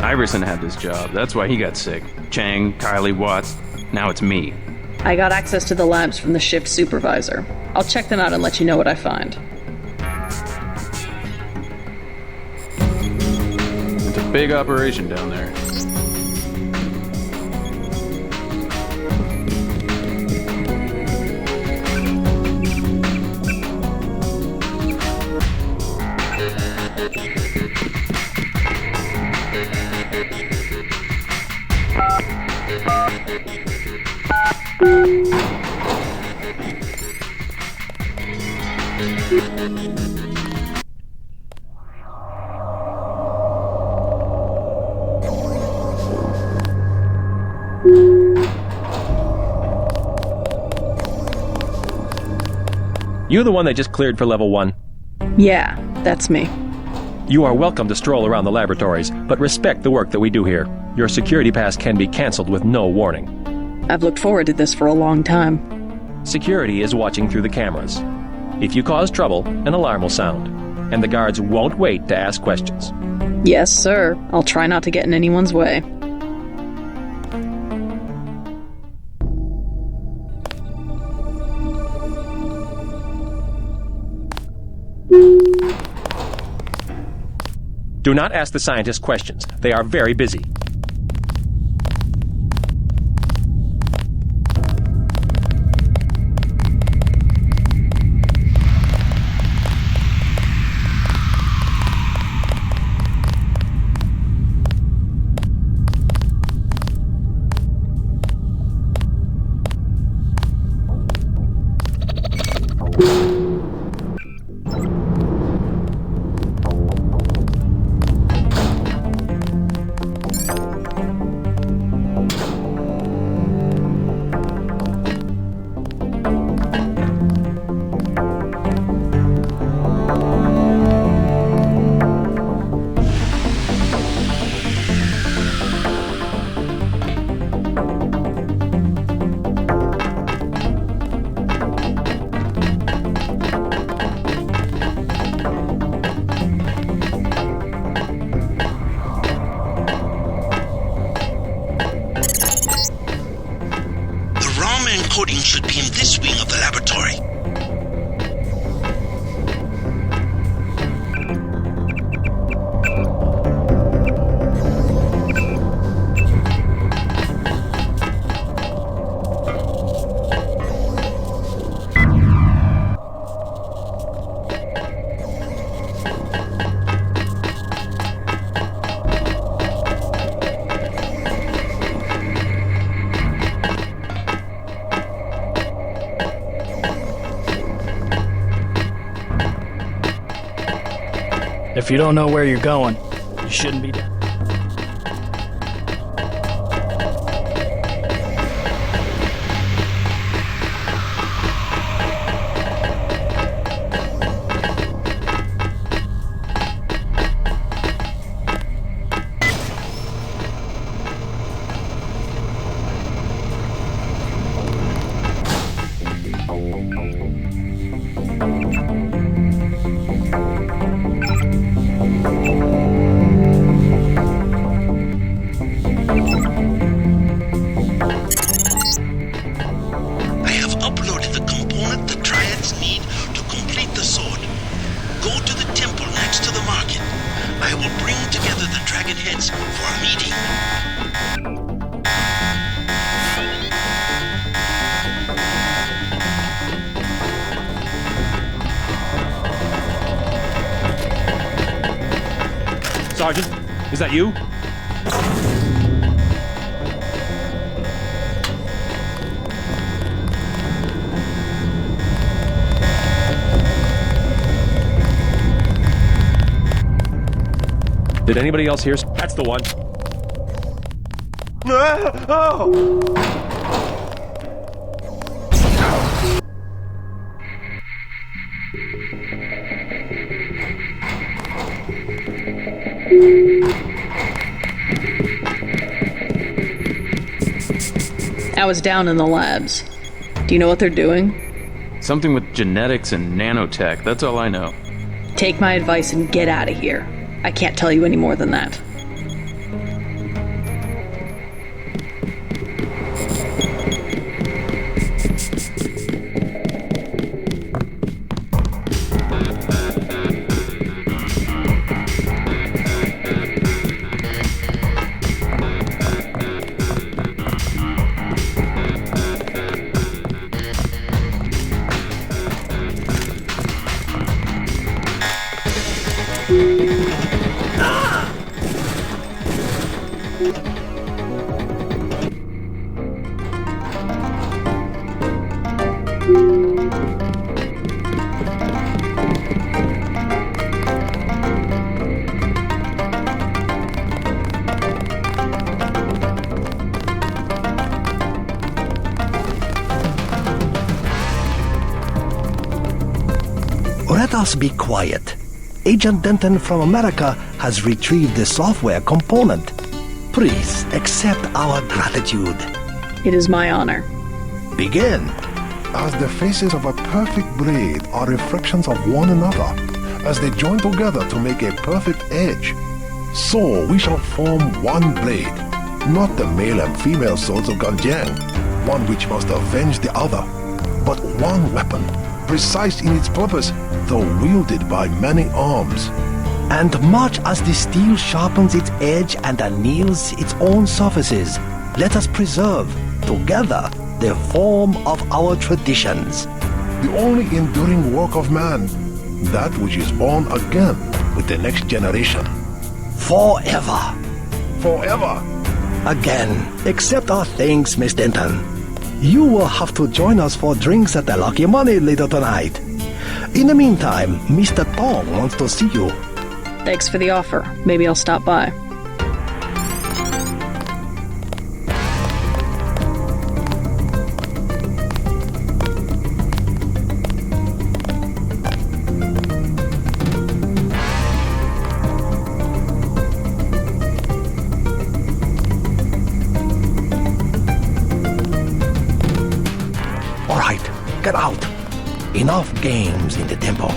[SPEAKER 25] Iverson had this job. That's why he got sick. Chang, Kylie, Watts. Now it's me.
[SPEAKER 5] I got access to the labs from the shift supervisor. I'll check them out and let you know what I find.
[SPEAKER 25] It's a big operation down there.
[SPEAKER 7] You the one they just cleared for level 1?
[SPEAKER 5] Yeah, that's me.
[SPEAKER 7] You are welcome to stroll around the laboratories, but respect the work that we do here. Your security pass can be cancelled with no warning.
[SPEAKER 5] I've looked forward to this for a long time.
[SPEAKER 7] Security is watching through the cameras. If you cause trouble, an alarm will sound, and the guards won't wait to ask questions.
[SPEAKER 5] Yes, sir. I'll try not to get in anyone's way.
[SPEAKER 7] Do not ask the scientists questions. They are very busy.
[SPEAKER 1] Encoding should be in this wing of the laboratory.
[SPEAKER 11] If you don't know where you're going, you shouldn't be down.
[SPEAKER 7] Sergeant, is that you? Did anybody else hear? That's the one.
[SPEAKER 5] I was down in the labs. Do you know what they're doing?
[SPEAKER 25] Something with genetics and nanotech, that's all I know.
[SPEAKER 5] Take my advice and get out of here. I can't tell you any more than that.
[SPEAKER 13] Let us be quiet. Agent Denton from America has retrieved the software component. Please accept our gratitude.
[SPEAKER 5] It is my honor.
[SPEAKER 13] Begin.
[SPEAKER 10] As the faces of a perfect blade are reflections of one another, as they join together to make a perfect edge, so we shall form one blade, not the male and female swords of Ganjiang, one which must avenge the other, but one weapon, precise in its purpose, though wielded by many arms.
[SPEAKER 13] And much as the steel sharpens its edge and anneals its own surfaces, let us preserve, together, the form of our traditions.
[SPEAKER 10] The only enduring work of man, that which is born again with the next generation.
[SPEAKER 13] Forever.
[SPEAKER 10] Forever.
[SPEAKER 13] Again, accept our thanks, Miss Denton. You will have to join us for drinks at the Lucky Money later tonight. In the meantime, Mr. Tong wants to see you.
[SPEAKER 5] Thanks for the offer. Maybe I'll stop by.
[SPEAKER 13] All right, get out. Enough games in the temple.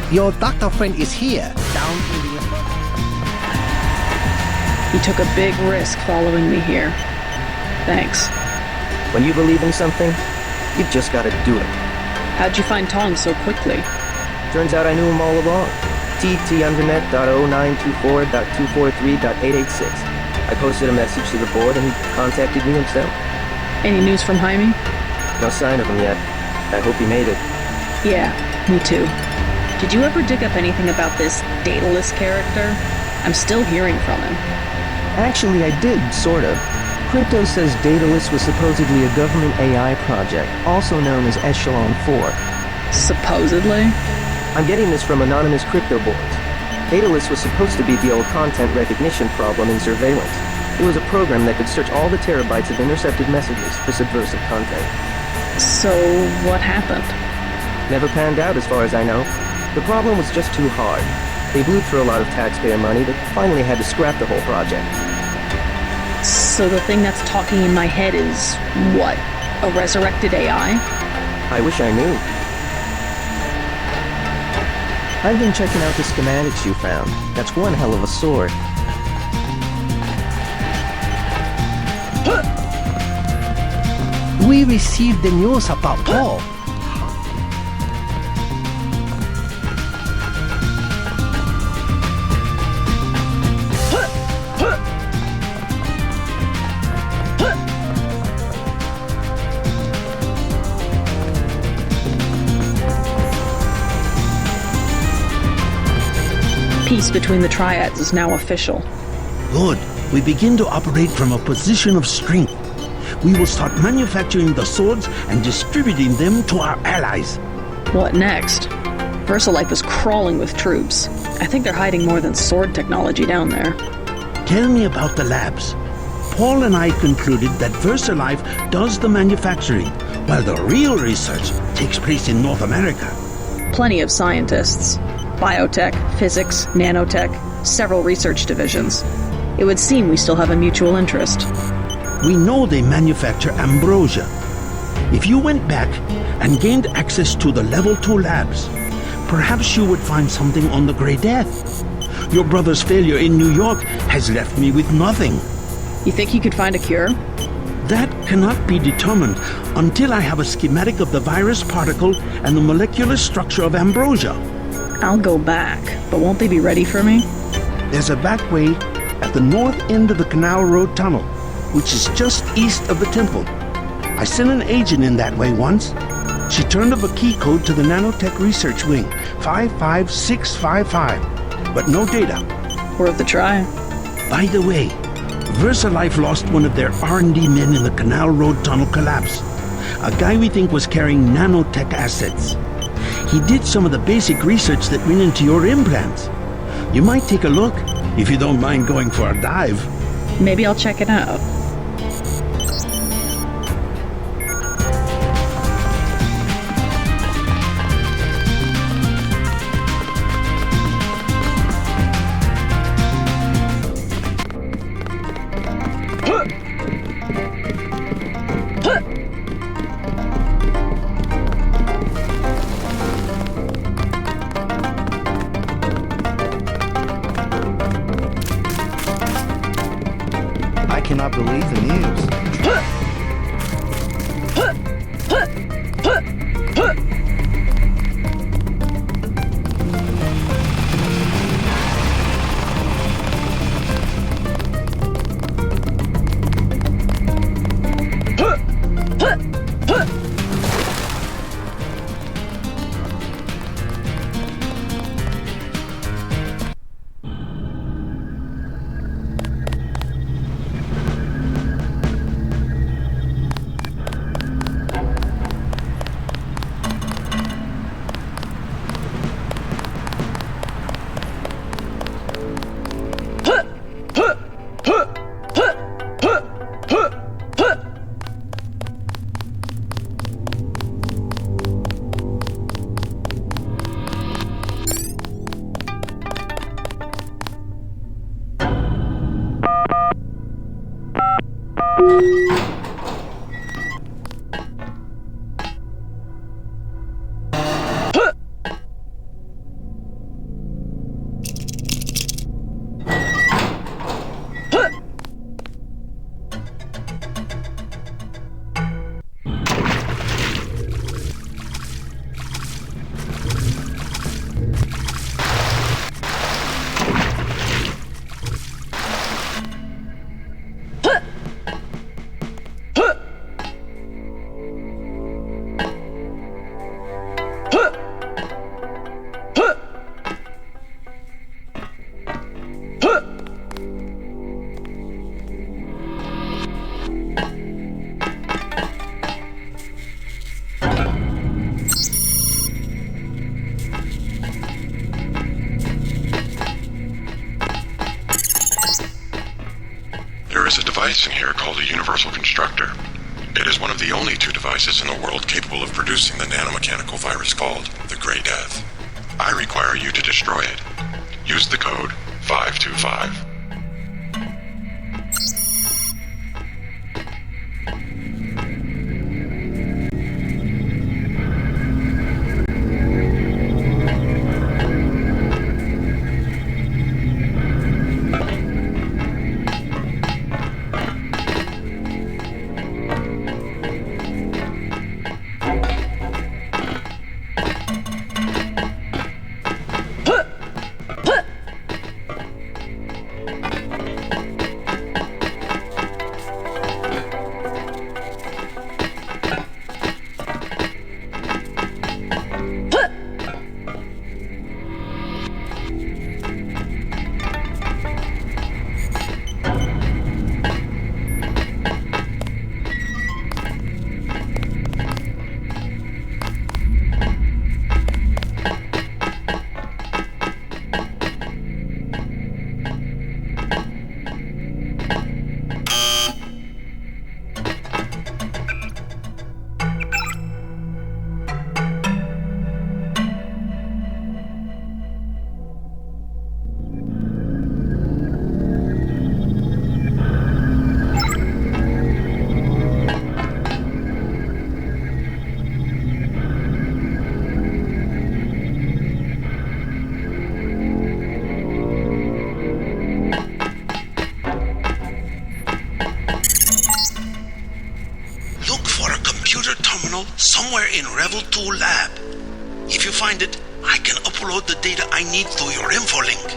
[SPEAKER 13] Your doctor friend is here, down in the...
[SPEAKER 5] He took a big risk following me here. Thanks.
[SPEAKER 6] When you believe in something, you've just got to do it.
[SPEAKER 5] How'd you find Tong so quickly?
[SPEAKER 6] Turns out I knew him all along. ttundernet.0924.243.886. I posted a message to the board and he contacted me himself.
[SPEAKER 5] Any news from Jaime?
[SPEAKER 6] No sign of him yet. I hope he made it.
[SPEAKER 5] Yeah, me too. Did you ever dig up anything about this Daedalus character? I'm still hearing from him.
[SPEAKER 6] Actually, I did, sort of. Crypto says Daedalus was supposedly a government AI project, also known as Echelon 4.
[SPEAKER 5] Supposedly?
[SPEAKER 16] I'm getting this from anonymous crypto boards. Daedalus was supposed to be the old content recognition problem in surveillance. It was a program that could search all the terabytes of intercepted messages for subversive content.
[SPEAKER 5] So, what happened?
[SPEAKER 16] Never panned out as far as I know. The problem was just too hard. They blew through a lot of taxpayer money that finally had to scrap the whole project.
[SPEAKER 5] So the thing that's talking in my head is, what? A resurrected AI?
[SPEAKER 16] I wish I knew. I've been checking out the schematics you found. That's one hell of a sword.
[SPEAKER 13] We received the news about Paul.
[SPEAKER 5] Peace between the triads is now official.
[SPEAKER 12] Good. We begin to operate from a position of strength. We will start manufacturing the swords and distributing them to our allies.
[SPEAKER 5] What next? VersaLife is crawling with troops. I think they're hiding more than sword technology down there.
[SPEAKER 12] Tell me about the labs. Paul and I concluded that VersaLife does the manufacturing, while the real research takes place in North America.
[SPEAKER 5] Plenty of scientists. Biotech, physics, nanotech, several research divisions. It would seem we still have a mutual interest.
[SPEAKER 12] We know they manufacture ambrosia. If you went back and gained access to the Level 2 labs, perhaps you would find something on the Grey Death. Your brother's failure in New York has left me with nothing.
[SPEAKER 5] You think you could find a cure?
[SPEAKER 12] That cannot be determined until I have a schematic of the virus particle and the molecular structure of ambrosia.
[SPEAKER 5] I'll go back, but won't they be ready for me?
[SPEAKER 12] There's a back way at the north end of the Canal Road Tunnel, which is just east of the temple. I sent an agent in that way once. She turned up a key code to the Nanotech Research Wing, 55655, but no data.
[SPEAKER 5] Worth a try.
[SPEAKER 12] By the way, VersaLife lost one of their R&D men in the Canal Road Tunnel collapse. A guy we think was carrying nanotech assets. He did some of the basic research that went into your implants. You might take a look, if you don't mind going for a dive.
[SPEAKER 5] Maybe I'll check it out.
[SPEAKER 17] I cannot believe
[SPEAKER 14] called a universal constructor. It is one of the only two devices in the world capable of producing the nanomechanical virus called the Grey Death. I require you to destroy it. Use the code 525.
[SPEAKER 1] Somewhere in Revel 2 lab. If you find it, I can upload the data I need through your infolink.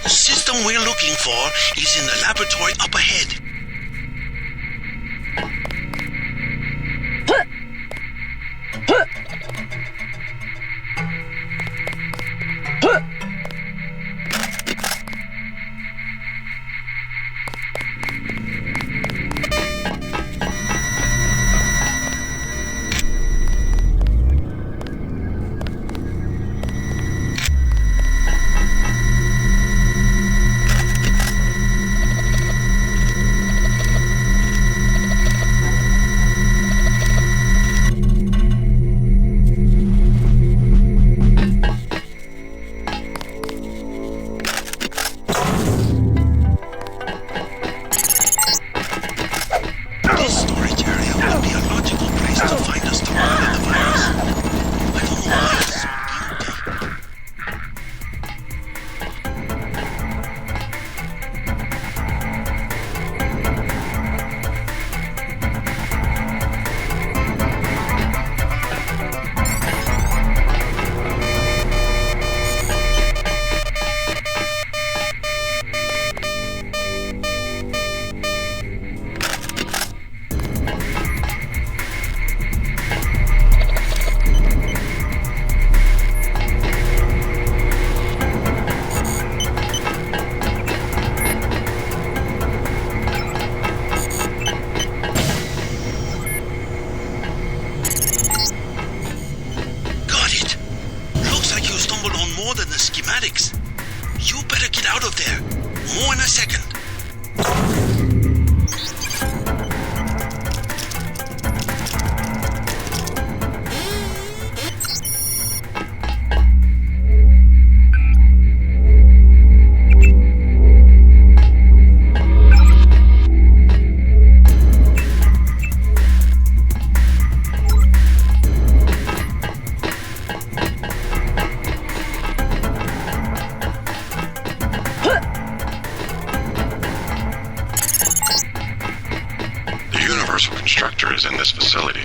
[SPEAKER 1] The system we're looking for is in the laboratory up ahead. You better get out of there. More in a second. Constructor is in this facility.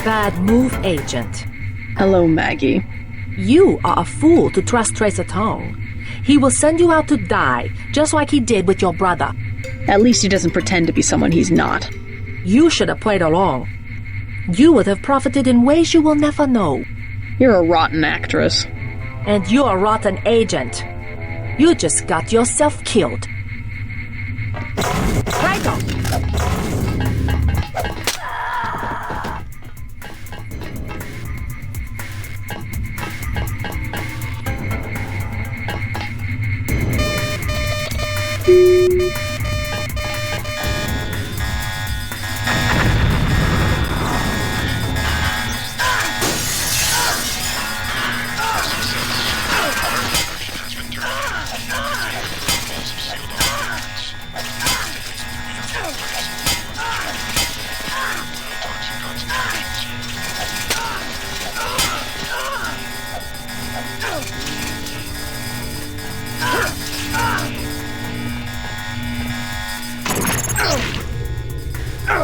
[SPEAKER 9] bad move, Agent.
[SPEAKER 5] Hello, Maggie.
[SPEAKER 9] You are a fool to trust Tracer Tong. He will send you out to die, just like he did with your brother.
[SPEAKER 5] At least he doesn't pretend to be someone he's not.
[SPEAKER 9] You should have played along. You would have profited in ways you will never know.
[SPEAKER 5] You're a rotten actress.
[SPEAKER 9] And you're a rotten agent. You just got yourself killed. Franco!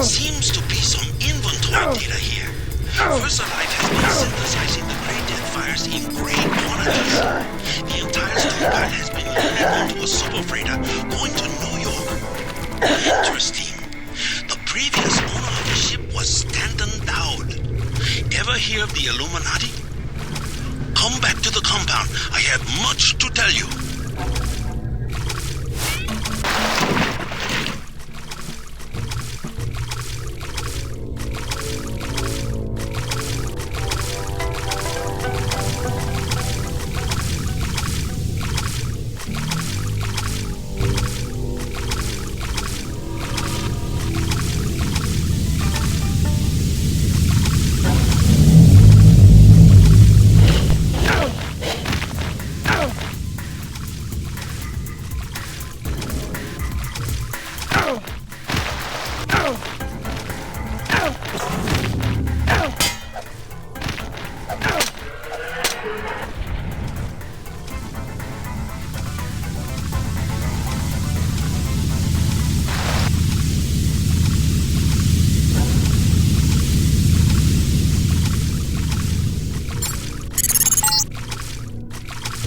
[SPEAKER 1] Seems to be some inventory data here. VersaLife has been synthesizing the Grey Death fires in great quantities. The entire stockpile has been loaded onto a sub-freighter going to New York. Interesting. The previous owner of the ship was Stanton Dowd. Ever hear of the Illuminati? Come back to the compound. I have much to tell you.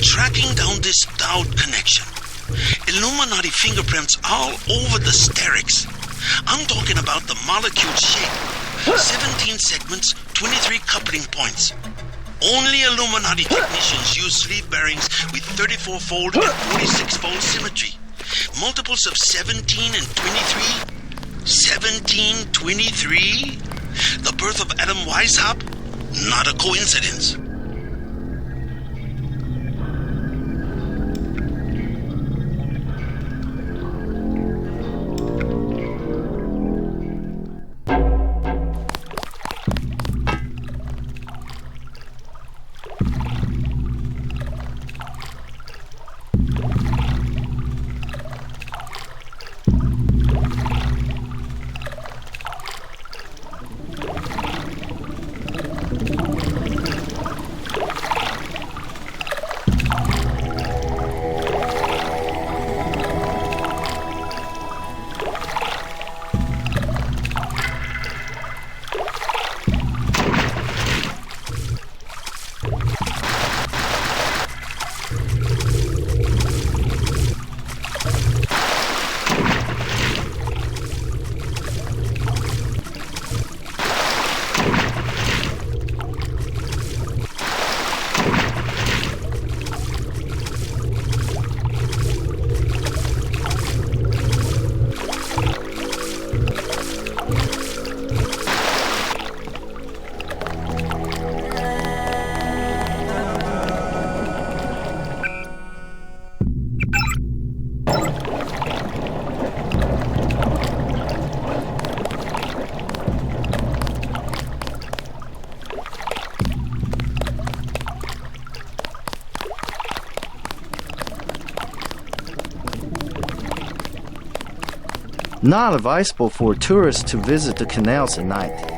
[SPEAKER 1] Tracking down this Dowd connection. Illuminati fingerprints all over the Sterix. I'm talking about the molecule shape. 17 segments, 23 coupling points. Only Illuminati technicians use sleeve bearings with 34-fold and 46-fold symmetry. Multiples of 17 and 23. 17, 23? The birth of Adam Weishaupt? Not a coincidence.
[SPEAKER 17] Not advisable for tourists to visit the canals at night.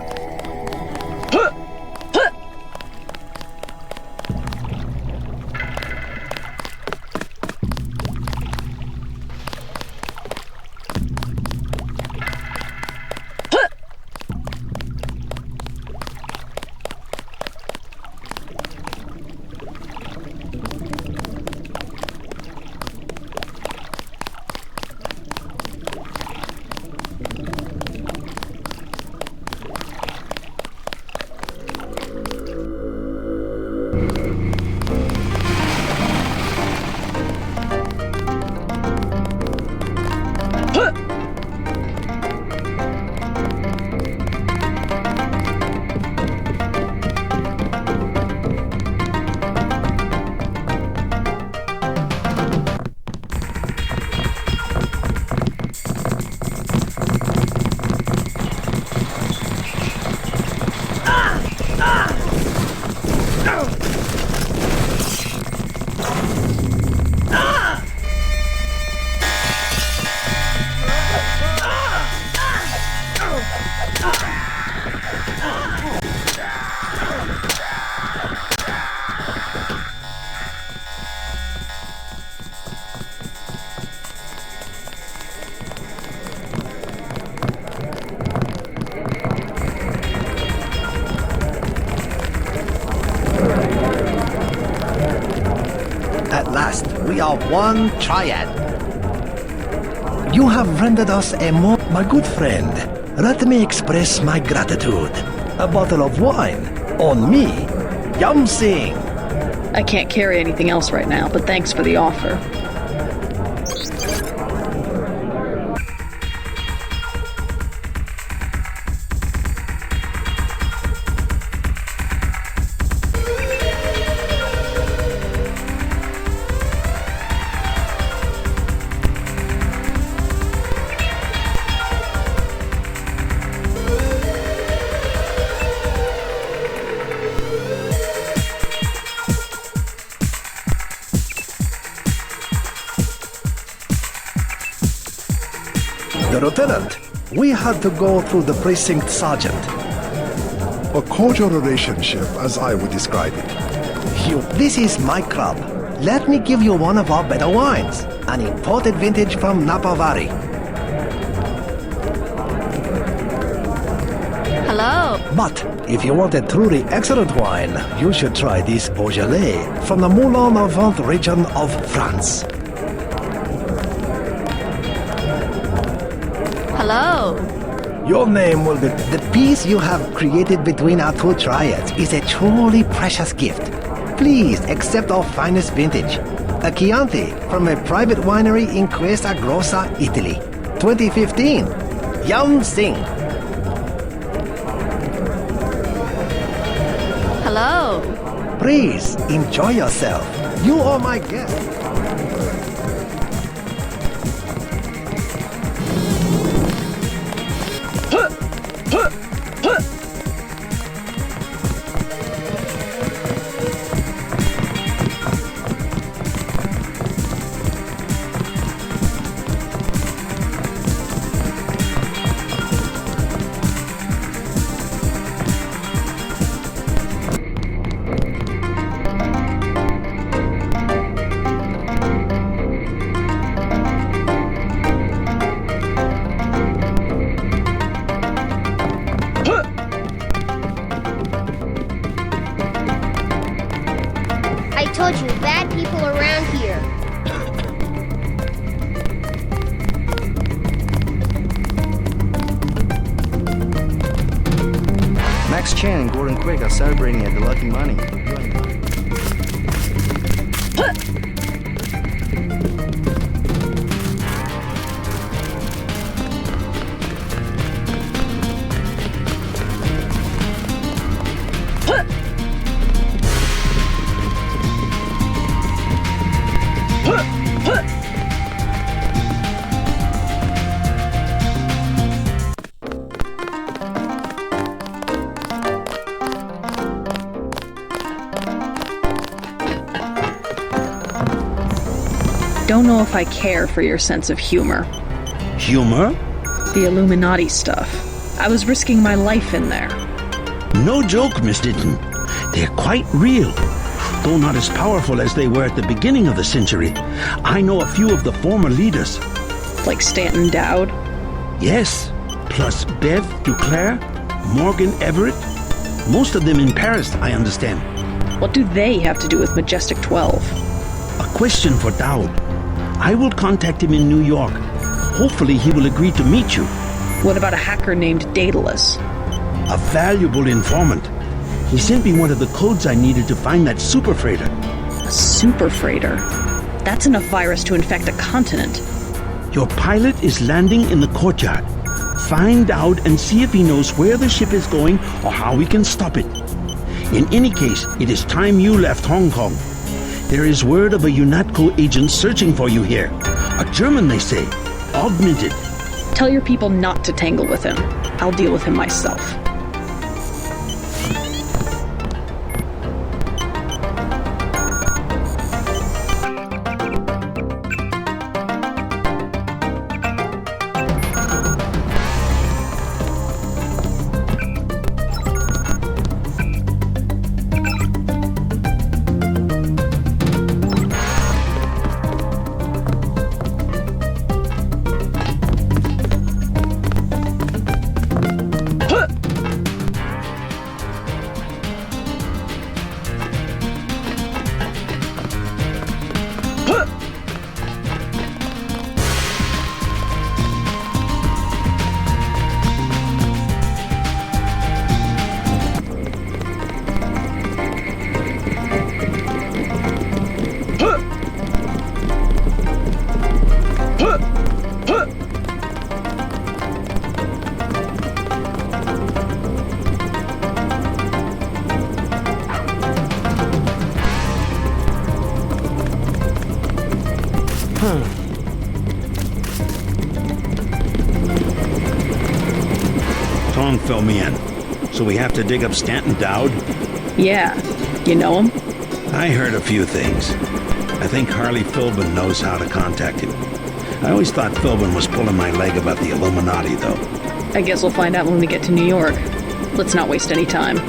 [SPEAKER 13] At last, we are one triad. You have rendered us a more... My good friend, let me express my gratitude. A bottle of wine. On me. Yum Sing.
[SPEAKER 5] I can't carry anything else right now, but thanks for the offer.
[SPEAKER 13] Lieutenant, we had to go through the precinct sergeant.
[SPEAKER 10] A cordial relationship, as I would describe it.
[SPEAKER 13] This is my club. Let me give you one of our better wines. An imported vintage from Napa Valley.
[SPEAKER 9] Hello.
[SPEAKER 13] But if you want a truly excellent wine, you should try this Beaujolais from the Moulin-à-Vent region of France.
[SPEAKER 9] Hello.
[SPEAKER 13] Your name will be... The peace you have created between our two triads is a truly precious gift. Please accept our finest vintage. A Chianti from a private winery in Questa Grossa, Italy. 2015. Yum Sing.
[SPEAKER 9] Hello.
[SPEAKER 13] Please, enjoy yourself. You are my guest.
[SPEAKER 4] I told you, bad people around here.
[SPEAKER 17] Max Chen and Gordon Quick are celebrating at the Lucky Money.
[SPEAKER 5] Don't know if I care for your sense of humor.
[SPEAKER 12] Humor?
[SPEAKER 5] The Illuminati stuff. I was risking my life in there.
[SPEAKER 12] No joke, Miss Denton. They're quite real. Though not as powerful as they were at the beginning of the century. I know a few of the former leaders.
[SPEAKER 5] Like Stanton Dowd?
[SPEAKER 12] Yes, plus Bev Duclair, Morgan Everett. Most of them in Paris, I understand.
[SPEAKER 5] What do they have to do with Majestic 12?
[SPEAKER 12] A question for Dowd. I will contact him in New York. Hopefully he will agree to meet you.
[SPEAKER 5] What about a hacker named Daedalus?
[SPEAKER 12] A valuable informant. He sent me one of the codes I needed to find that super freighter.
[SPEAKER 5] A super freighter? That's enough virus to infect a continent.
[SPEAKER 12] Your pilot is landing in the courtyard. Find out and see if he knows where the ship is going or how we can stop it. In any case, it is time you left Hong Kong. There is word of a UNATCO agent searching for you here. A German, they say. Augmented.
[SPEAKER 5] Tell your people not to tangle with him. I'll deal with him myself.
[SPEAKER 12] Tong fill me in. So we have to dig up Stanton Dowd?
[SPEAKER 5] Yeah. You know him?
[SPEAKER 12] I heard a few things. I think Harley Philbin knows how to contact him. I always thought Philbin was pulling my leg about the Illuminati, though.
[SPEAKER 5] I guess we'll find out when we get to New York. Let's not waste any time.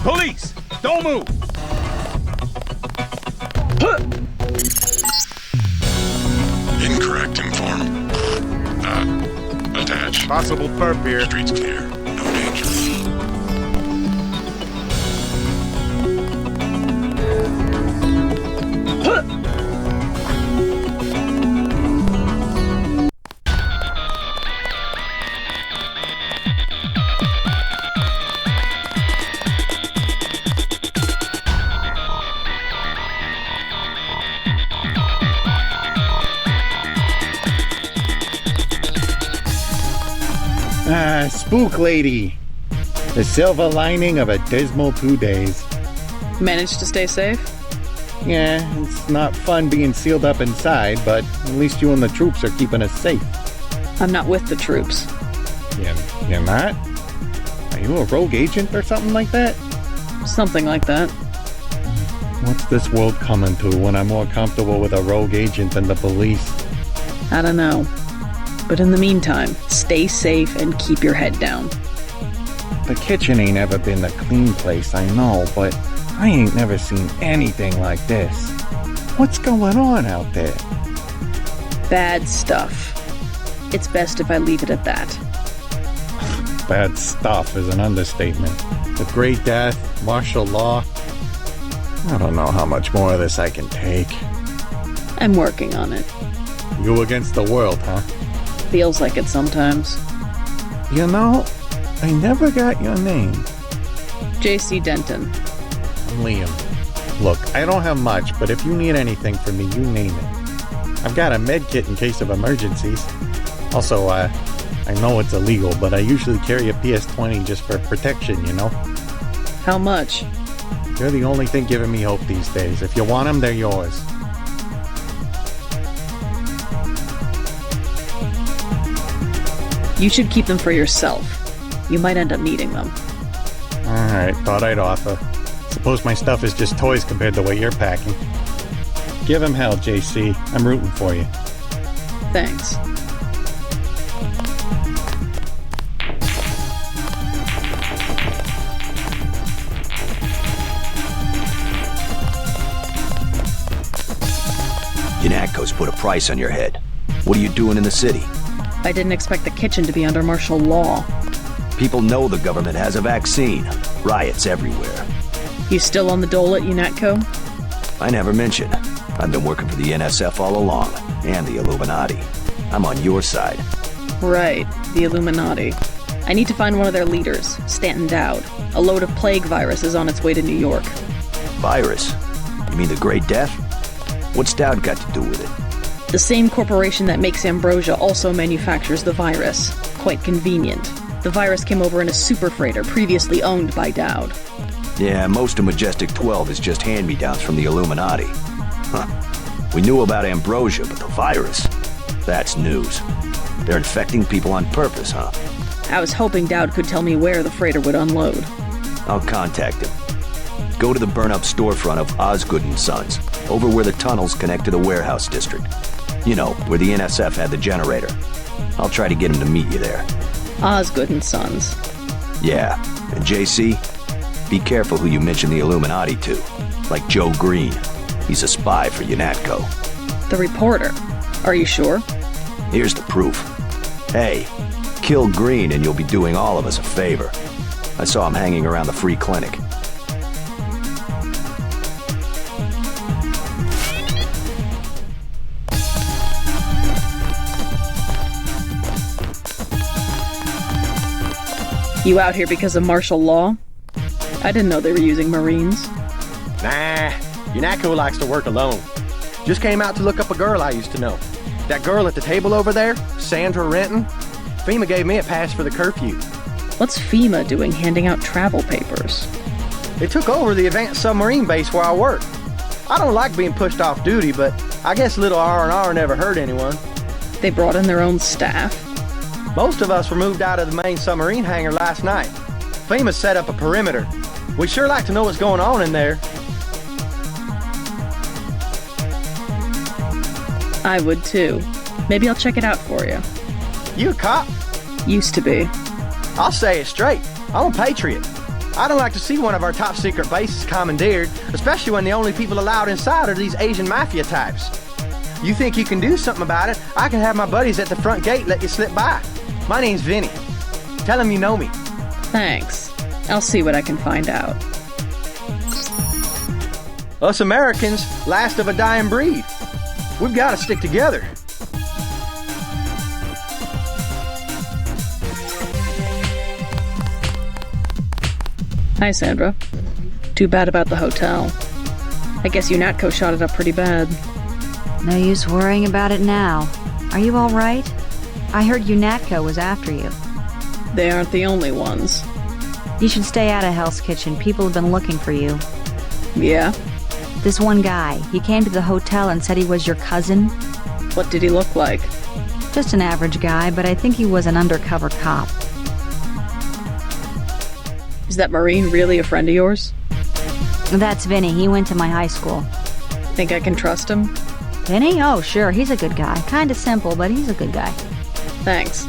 [SPEAKER 8] Police! Don't move!
[SPEAKER 14] Incorrect inform. Attached.
[SPEAKER 8] Possible perp here.
[SPEAKER 14] Streets clear. No danger.
[SPEAKER 23] Spook Lady. The silver lining of a dismal 2 days.
[SPEAKER 5] Managed to stay safe?
[SPEAKER 23] Yeah, it's not fun being sealed up inside, but at least you and the troops are keeping us safe.
[SPEAKER 5] I'm not with the troops.
[SPEAKER 23] You're not? Are you a rogue agent or something like that?
[SPEAKER 5] Something like that.
[SPEAKER 23] What's this world coming to when I'm more comfortable with a rogue agent than the police?
[SPEAKER 5] I don't know. But in the meantime, stay safe and keep your head down.
[SPEAKER 23] The kitchen ain't ever been a clean place, I know, but I ain't never seen anything like this. What's going on out there?
[SPEAKER 5] Bad stuff. It's best if I leave it at that.
[SPEAKER 23] Bad stuff is an understatement. The Great Death, martial law. I don't know how much more of this I can take.
[SPEAKER 5] I'm working on it.
[SPEAKER 23] You against the world, huh?
[SPEAKER 5] Feels like it sometimes.
[SPEAKER 23] You know, I never got your name.
[SPEAKER 5] D Denton.
[SPEAKER 23] I'm Liam. Look, I don't have much, but if you need anything from me, you name it. I've got a med kit in case of emergencies. Also, I know it's illegal, but I usually carry a PS-20 just for protection, you know?
[SPEAKER 5] How much?
[SPEAKER 23] They're the only thing giving me hope these days. If you want them, they're yours.
[SPEAKER 5] You should keep them for yourself. You might end up needing them.
[SPEAKER 23] Alright, thought I'd offer. Suppose my stuff is just toys compared to what you're packing. Give him hell, JC. I'm rooting for you.
[SPEAKER 5] Thanks.
[SPEAKER 3] UNATCO's put a price on your head. What are you doing in the city?
[SPEAKER 5] I didn't expect the kitchen to be under martial law.
[SPEAKER 3] People know the government has a vaccine. Riots everywhere.
[SPEAKER 5] You still on the dole at UNATCO?
[SPEAKER 3] I never mentioned. I've been working for the NSF all along, and the Illuminati. I'm on your side.
[SPEAKER 5] Right, the Illuminati. I need to find one of their leaders, Stanton Dowd. A load of plague virus is on its way to New York.
[SPEAKER 3] Virus? You mean the Great Death? What's Dowd got to do with it?
[SPEAKER 5] The same corporation that makes ambrosia also manufactures the virus. Quite convenient. The virus came over in a super freighter previously owned by Dowd.
[SPEAKER 3] Yeah, most of Majestic 12 is just hand-me-downs from the Illuminati. Huh. We knew about ambrosia, but the virus? That's news. They're infecting people on purpose, huh?
[SPEAKER 5] I was hoping Dowd could tell me where the freighter would unload.
[SPEAKER 3] I'll contact him. Go to the burn-up storefront of Osgood & Sons, over where the tunnels connect to the warehouse district. You know, where the NSF had the generator. I'll try to get him to meet you there.
[SPEAKER 5] Osgood & Sons.
[SPEAKER 3] Yeah, and JC, be careful who you mention the Illuminati to. Like Joe Green. He's a spy for UNATCO.
[SPEAKER 5] The reporter. Are you sure?
[SPEAKER 3] Here's the proof. Hey, kill Green and you'll be doing all of us a favor. I saw him hanging around the free clinic.
[SPEAKER 5] You out here because of martial law? I didn't know they were using Marines.
[SPEAKER 19] Nah, UNATCO likes to work alone. Just came out to look up a girl I used to know. That girl at the table over there, Sandra Renton, FEMA gave me a pass for the curfew.
[SPEAKER 5] What's FEMA doing handing out travel papers?
[SPEAKER 19] They took over the advanced submarine base where I work. I don't like being pushed off duty, but I guess little R&R never hurt anyone.
[SPEAKER 5] They brought in their own staff?
[SPEAKER 19] Most of us were moved out of the main submarine hangar last night. FEMA set up a perimeter. We'd sure like to know what's going on in there.
[SPEAKER 5] I would too. Maybe I'll check it out for you.
[SPEAKER 19] You a cop?
[SPEAKER 5] Used to be.
[SPEAKER 19] I'll say it straight. I'm a patriot. I don't like to see one of our top secret bases commandeered, especially when the only people allowed inside are these Asian mafia types. You think you can do something about it? I can have my buddies at the front gate let you slip by. My name's Vinny. Tell them you know me.
[SPEAKER 5] Thanks. I'll see what I can find out.
[SPEAKER 19] Us Americans, last of a dying breed. We've got to stick together.
[SPEAKER 5] Hi, Sandra. Too bad about the hotel. I guess UNATCO shot it up pretty bad.
[SPEAKER 20] No use worrying about it now. Are you all right? I heard UNATCO was after you.
[SPEAKER 5] They aren't the only ones.
[SPEAKER 20] You should stay out of Hell's Kitchen. People have been looking for you.
[SPEAKER 5] Yeah?
[SPEAKER 20] This one guy, he came to the hotel and said he was your cousin.
[SPEAKER 5] What did he look like?
[SPEAKER 20] Just an average guy, but I think he was an undercover cop.
[SPEAKER 5] Is that Marine really a friend of yours?
[SPEAKER 20] That's Vinny. He went to my high school.
[SPEAKER 5] Think I can trust him?
[SPEAKER 20] Vinny? Oh, sure. He's a good guy. Kinda simple, but he's a good guy.
[SPEAKER 5] Thanks.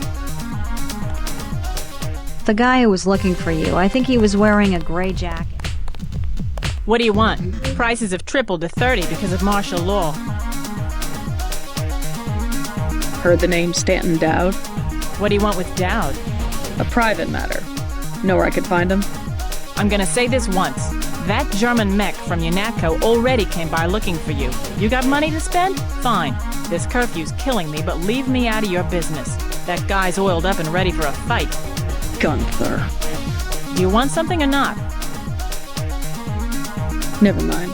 [SPEAKER 20] The guy who was looking for you, I think he was wearing a gray jacket.
[SPEAKER 15] What do you want? Prices have tripled to 30 because of martial law.
[SPEAKER 5] Heard the name Stanton Dowd?
[SPEAKER 15] What do you want with Dowd?
[SPEAKER 5] A private matter. Know where I could find him?
[SPEAKER 15] I'm gonna say this once. That German mech from UNATCO already came by looking for you. You got money to spend? Fine. This curfew's killing me, but leave me out of your business. That guy's oiled up and ready for a fight.
[SPEAKER 5] Gunther.
[SPEAKER 15] Do you want something or not?
[SPEAKER 5] Never mind.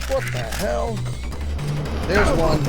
[SPEAKER 18] What the hell? There's one.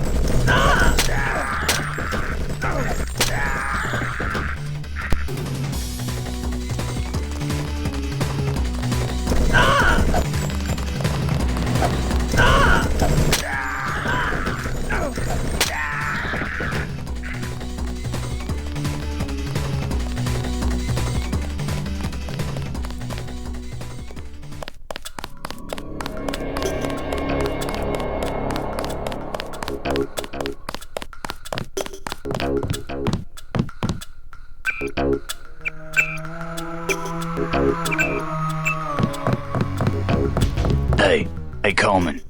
[SPEAKER 21] Hey, Coleman.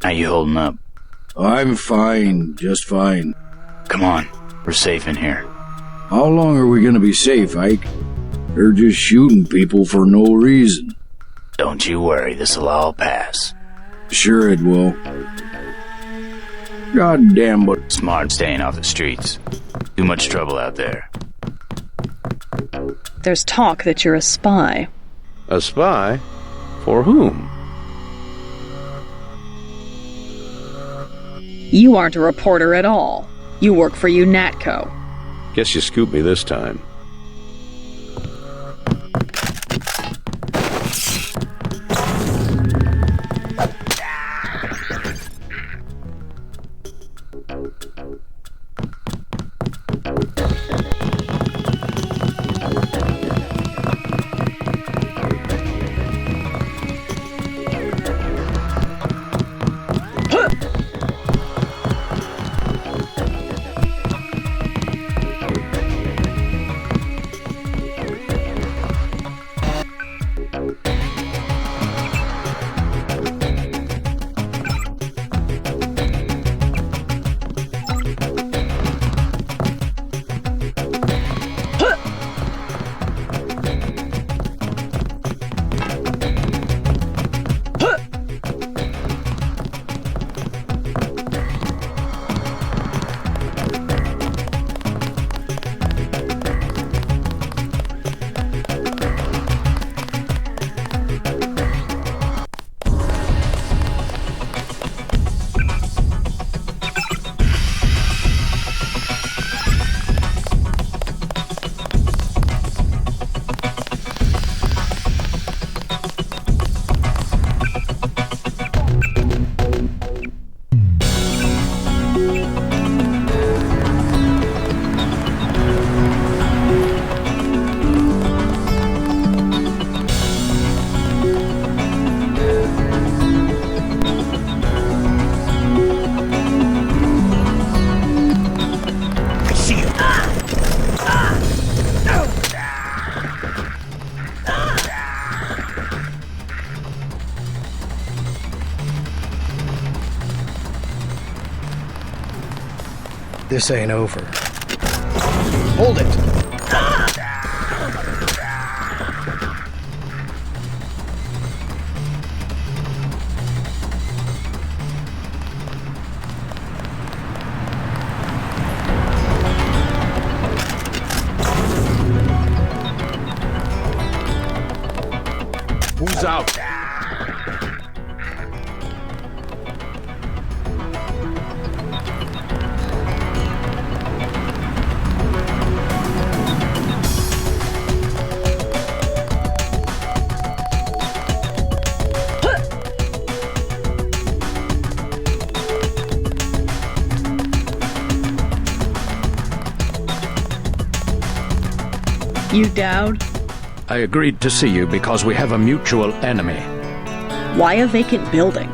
[SPEAKER 21] How you holding up?
[SPEAKER 22] I'm fine, just fine.
[SPEAKER 21] Come on, we're safe in here.
[SPEAKER 22] How long are we gonna be safe, Ike? They're just shooting people for no reason.
[SPEAKER 21] Don't you worry, this'll all pass.
[SPEAKER 22] Sure it will. Goddamn, but...
[SPEAKER 21] Smart staying off the streets. Too much trouble out there.
[SPEAKER 5] There's talk that you're a spy.
[SPEAKER 24] A spy? For whom?
[SPEAKER 5] You aren't a reporter at all. You work for UNATCO.
[SPEAKER 24] Guess you scooped me this time.
[SPEAKER 18] This ain't over. Hold it!
[SPEAKER 24] Who's out?
[SPEAKER 5] You Dowd?
[SPEAKER 2] I agreed to see you because we have a mutual enemy.
[SPEAKER 5] Why a vacant building?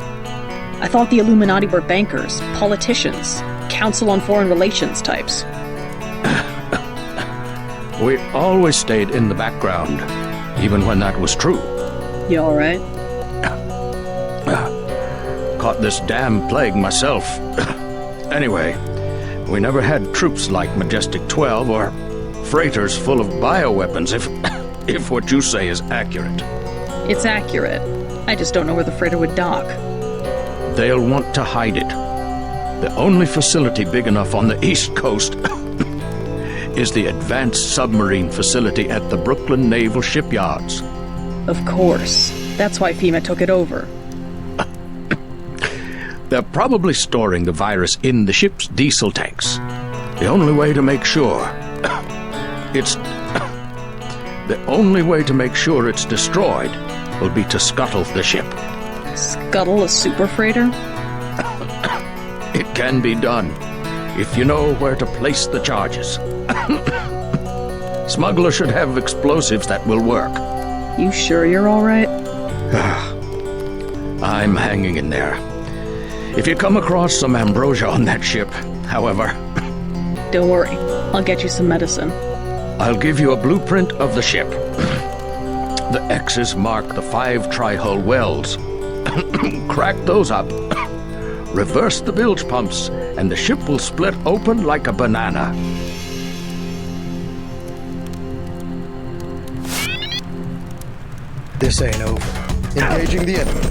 [SPEAKER 5] I thought the Illuminati were bankers, politicians, Council on Foreign Relations types.
[SPEAKER 2] We always stayed in the background, even when that was true.
[SPEAKER 5] You alright?
[SPEAKER 2] Caught this damn plague myself. Anyway, we never had troops like Majestic 12 or freighters full of bioweapons, if what you say is accurate.
[SPEAKER 5] It's accurate. I just don't know where the freighter would dock.
[SPEAKER 2] They'll want to hide it. The only facility big enough on the East Coast is the Advanced Submarine Facility at the Brooklyn Naval Shipyards.
[SPEAKER 5] Of course. That's why FEMA took it over.
[SPEAKER 2] They're probably storing the virus in the ship's diesel tanks. The only way to make sure it's destroyed will be to scuttle the ship.
[SPEAKER 5] Scuttle a super freighter?
[SPEAKER 2] It can be done, if you know where to place the charges. Smuggler should have explosives that will work.
[SPEAKER 5] You sure you're alright?
[SPEAKER 2] I'm hanging in there. If you come across some ambrosia on that ship, however...
[SPEAKER 5] Don't worry, I'll get you some medicine.
[SPEAKER 2] I'll give you a blueprint of the ship. The X's mark the 5 tri-hull wells. Crack those up. Reverse the bilge pumps, and the ship will split open like a banana.
[SPEAKER 18] This ain't over. Engaging the enemy.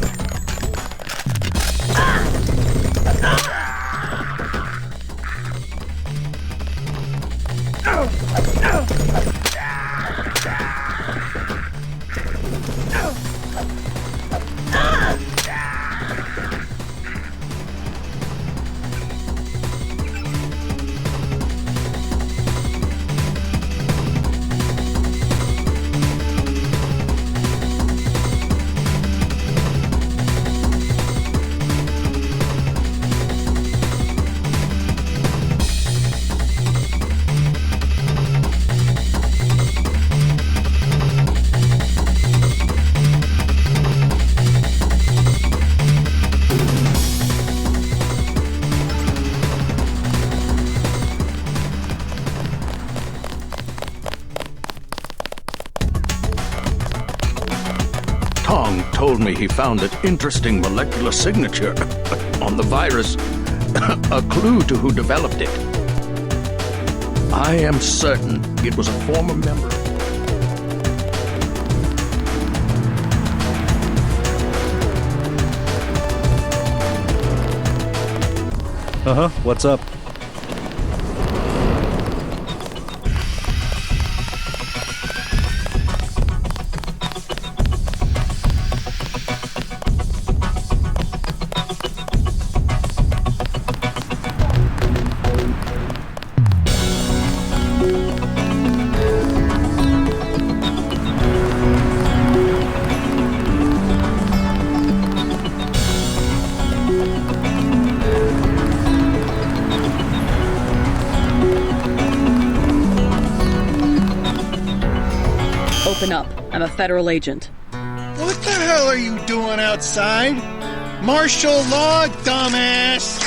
[SPEAKER 2] Told me he found an interesting molecular signature on the virus, a clue to who developed it. I am certain it was a former member.
[SPEAKER 6] What's up?
[SPEAKER 5] Open up. I'm a federal agent.
[SPEAKER 7] What the hell are you doing outside? Martial law, dumbass!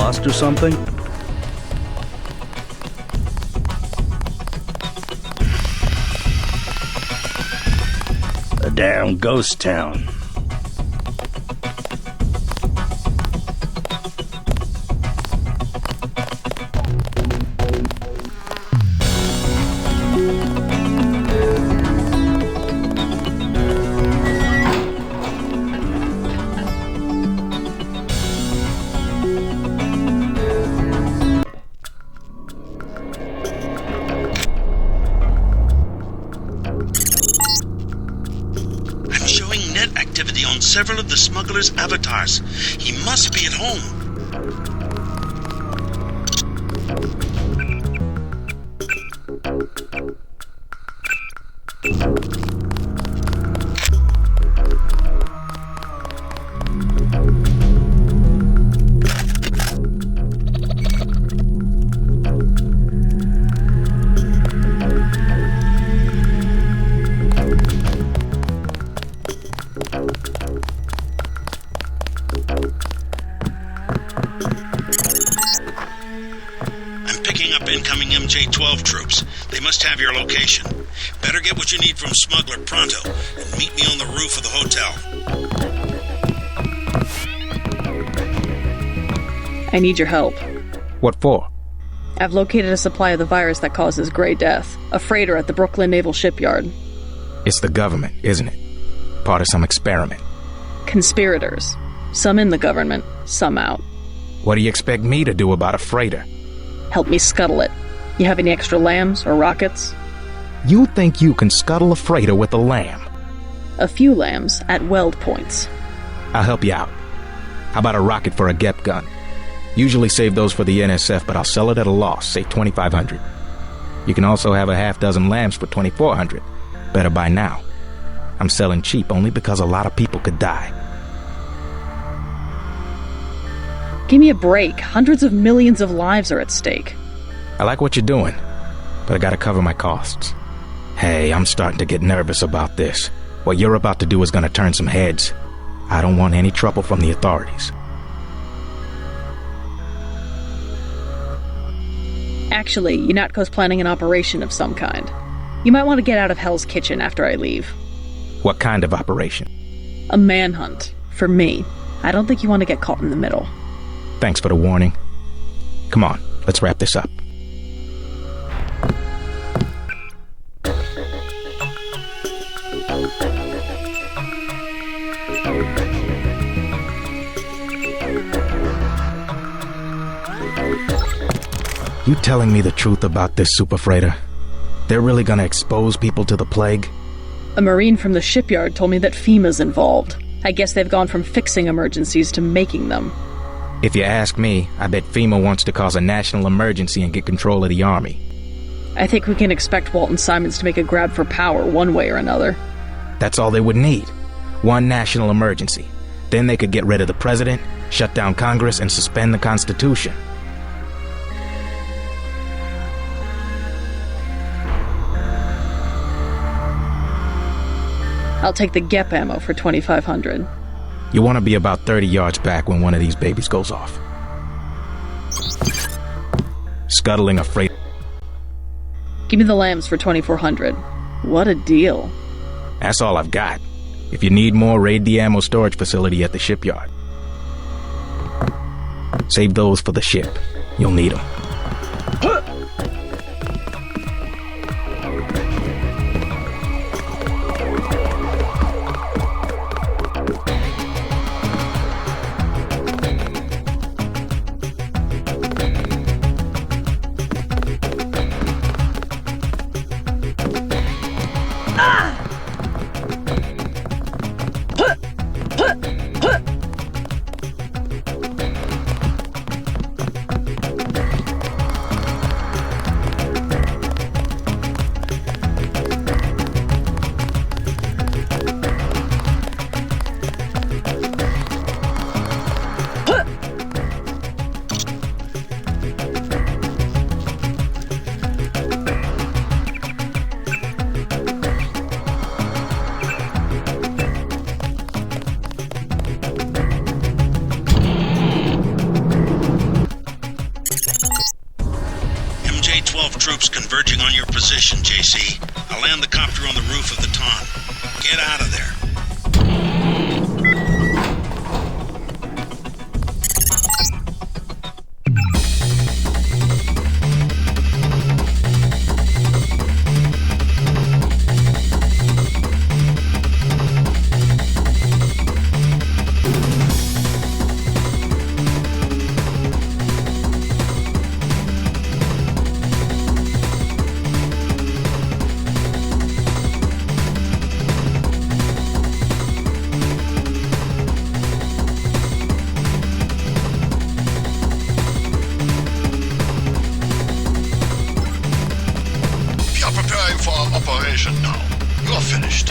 [SPEAKER 6] lost or something? A damn ghost town.
[SPEAKER 12] Several of the smuggler's avatars. He must be at home. Incoming MJ-12 troops. They must have your location. Better get what you need from Smuggler pronto and meet me on the roof of the hotel.
[SPEAKER 5] I need your help.
[SPEAKER 1] What for?
[SPEAKER 5] I've located a supply of the virus that causes Grey Death. A freighter at the Brooklyn Naval Shipyard.
[SPEAKER 1] It's the government, isn't it? Part of some experiment.
[SPEAKER 5] Conspirators. Some in the government, some out.
[SPEAKER 1] What do you expect me to do about a freighter?
[SPEAKER 5] Help me scuttle it. You have any extra lambs or rockets?
[SPEAKER 1] You think you can scuttle a freighter with a lamb?
[SPEAKER 5] A few lambs at weld points.
[SPEAKER 1] I'll help you out. How about a rocket for a GEP gun? Usually save those for the NSF, but I'll sell it at a loss, say $2,500. You can also have a half dozen lambs for $2,400. Better buy now. I'm selling cheap only because a lot of people could die.
[SPEAKER 5] Give me a break. Hundreds of millions of lives are at stake.
[SPEAKER 1] I like what you're doing, but I gotta cover my costs. Hey, I'm starting to get nervous about this. What you're about to do is gonna turn some heads. I don't want any trouble from the authorities.
[SPEAKER 5] Actually, UNATCO's planning an operation of some kind. You might want to get out of Hell's Kitchen after I leave.
[SPEAKER 1] What kind of operation?
[SPEAKER 5] A manhunt. For me. I don't think you want to get caught in the middle.
[SPEAKER 1] Thanks for the warning. Come on, let's wrap this up. You telling me the truth about this super freighter? They're really gonna expose people to the plague?
[SPEAKER 5] A Marine from the shipyard told me that FEMA's involved. I guess they've gone from fixing emergencies to making them.
[SPEAKER 1] If you ask me, I bet FEMA wants to cause a national emergency and get control of the army.
[SPEAKER 5] I think we can expect Walton Simons to make a grab for power one way or another.
[SPEAKER 1] That's all they would need. One national emergency. Then they could get rid of the president, shut down Congress, and suspend the Constitution.
[SPEAKER 5] I'll take the GEP ammo for $2,500.
[SPEAKER 1] You want to be about 30 yards back when one of these babies goes off. Scuttling a freight.
[SPEAKER 5] Give me the lambs for $2,400. What a deal.
[SPEAKER 1] That's all I've got. If you need more, raid the ammo storage facility at the shipyard. Save those for the ship. You'll need them.
[SPEAKER 14] information now. You're finished.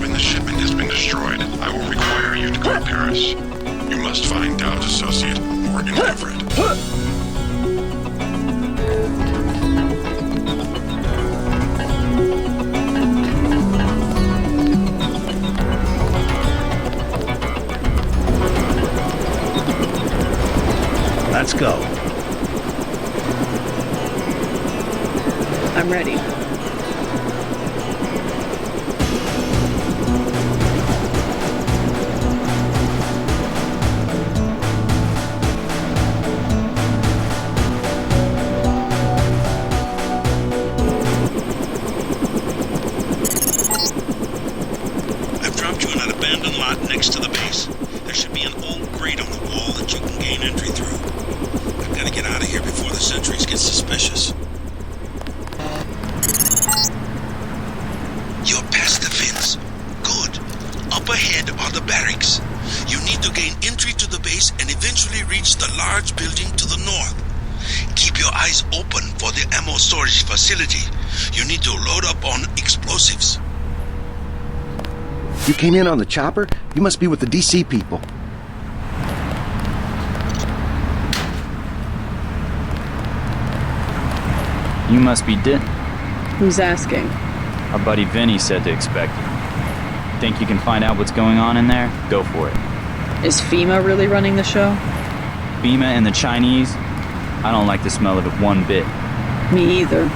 [SPEAKER 14] When the shipment has been destroyed, I will require you to go to Paris. You must find Dowd's associate, Morgan Everett.
[SPEAKER 12] Let's go.
[SPEAKER 5] I'm ready.
[SPEAKER 9] I've dropped you in an abandoned lot next to the base. There should be an old grate on the wall that you can gain entry through. I've got to get out of here before the sentries get suspicious. You're past the fence. Good. Up ahead are the barracks. You need to gain entry to the base and eventually reach the large building to the north. Keep your eyes open for the ammo storage facility. You need to load up on explosives.
[SPEAKER 18] You came in on the chopper? You must be with the DC people.
[SPEAKER 10] You must be Denton.
[SPEAKER 5] Who's asking?
[SPEAKER 10] Our buddy Vinny said to expect you. Think you can find out what's going on in there? Go for it.
[SPEAKER 5] Is FEMA really running the show?
[SPEAKER 10] FEMA and the Chinese? I don't like the smell of it one bit.
[SPEAKER 5] Me either.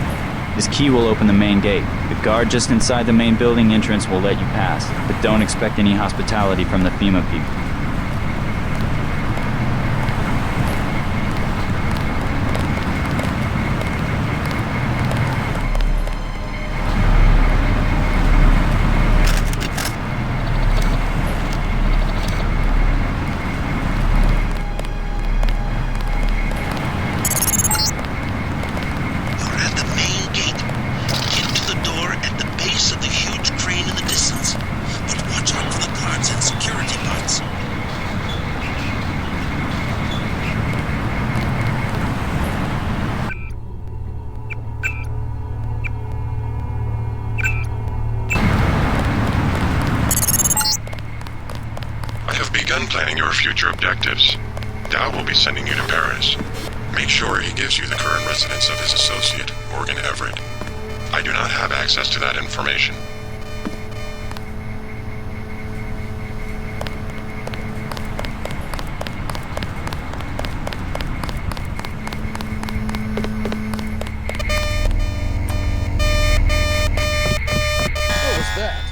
[SPEAKER 10] This key will open the main gate. The guard just inside the main building entrance will let you pass, but don't expect any hospitality from the FEMA people.
[SPEAKER 14] Planning your future objectives. Dow will be sending you to Paris. Make sure he gives you the current residence of his associate, Morgan Everett. I do not have access to that information.
[SPEAKER 18] What was that?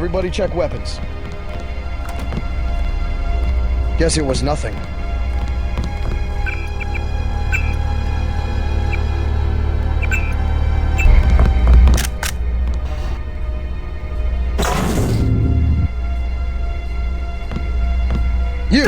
[SPEAKER 18] Everybody check weapons. Guess it was nothing. You!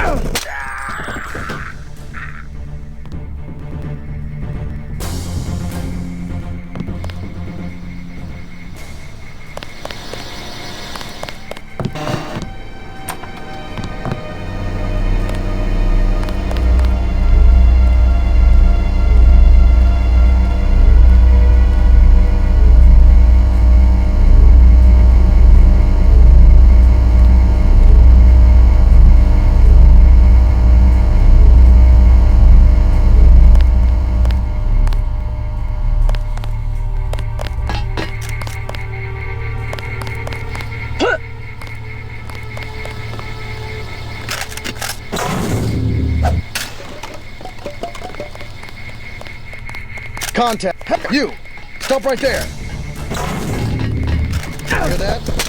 [SPEAKER 18] Contact. Hey, you! Stop right there! Hear that?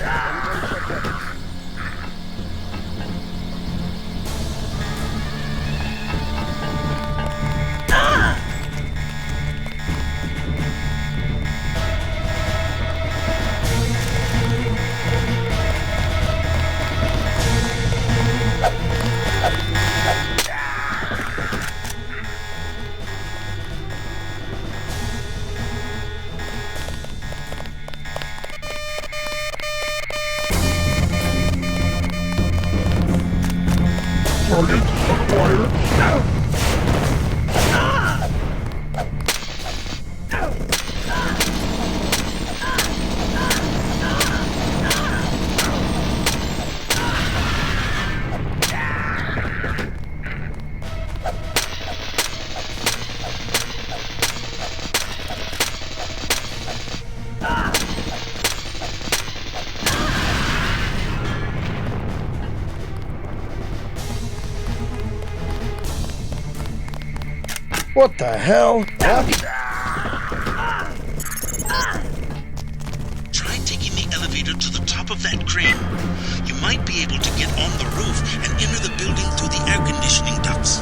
[SPEAKER 18] What the hell?
[SPEAKER 9] Try taking the elevator to the top of that crane. You might be able to get on the roof and enter the building through the air conditioning ducts.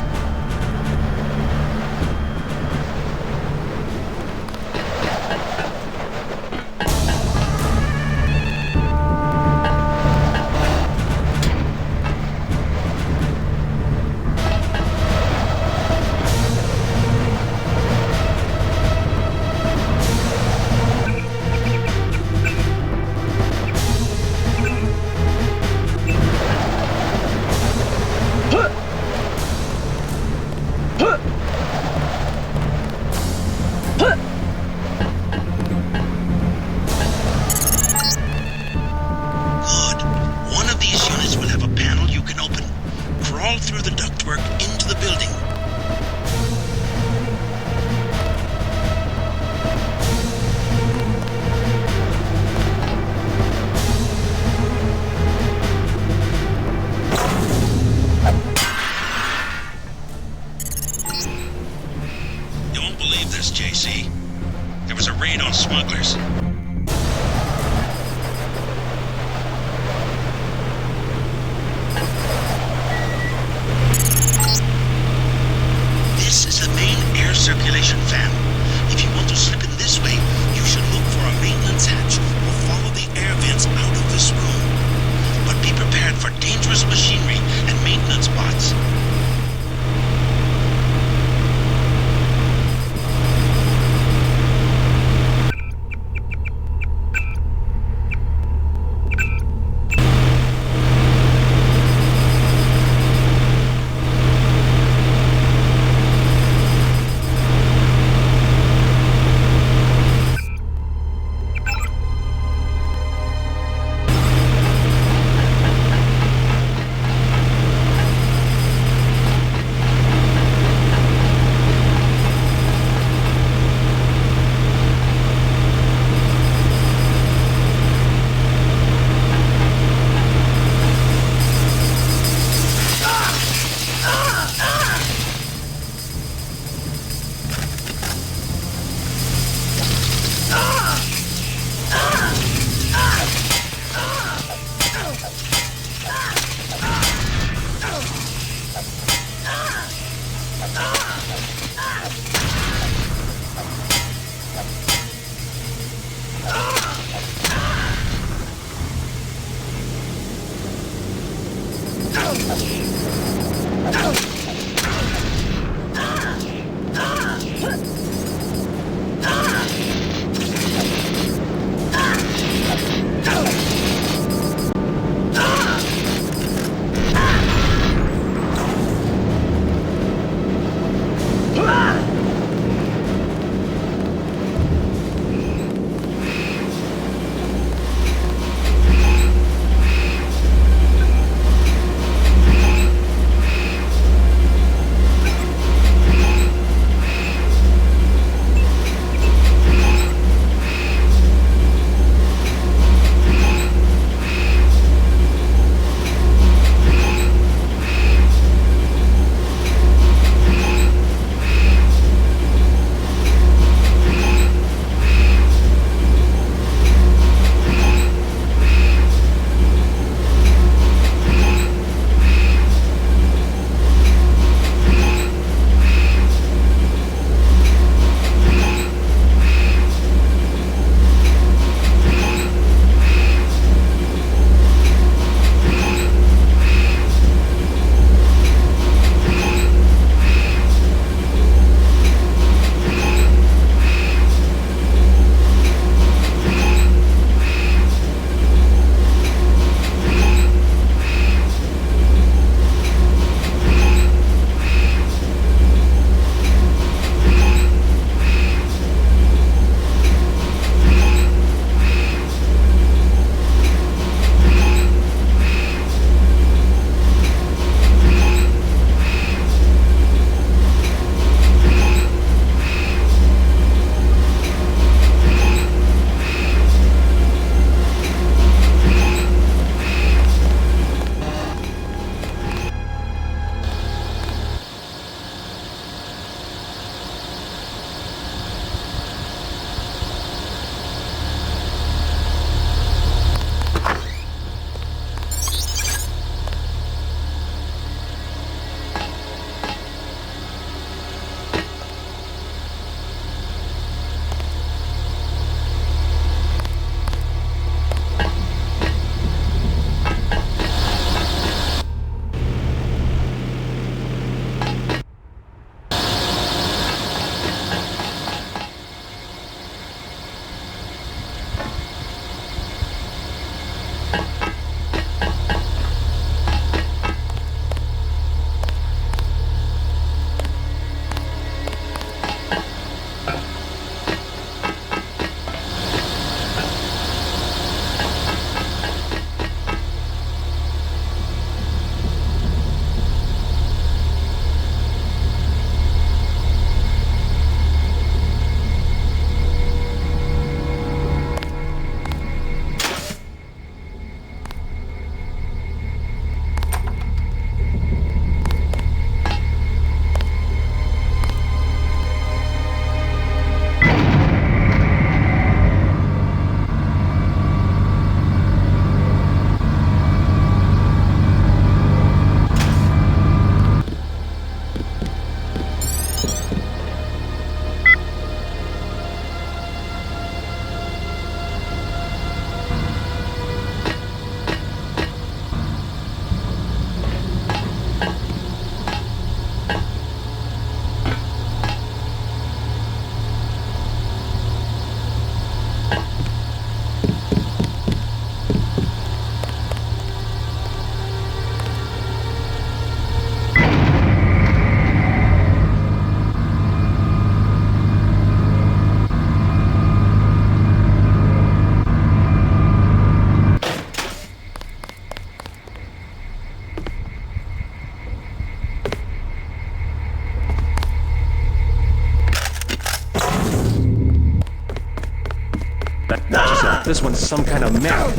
[SPEAKER 19] This one's some kind of mech.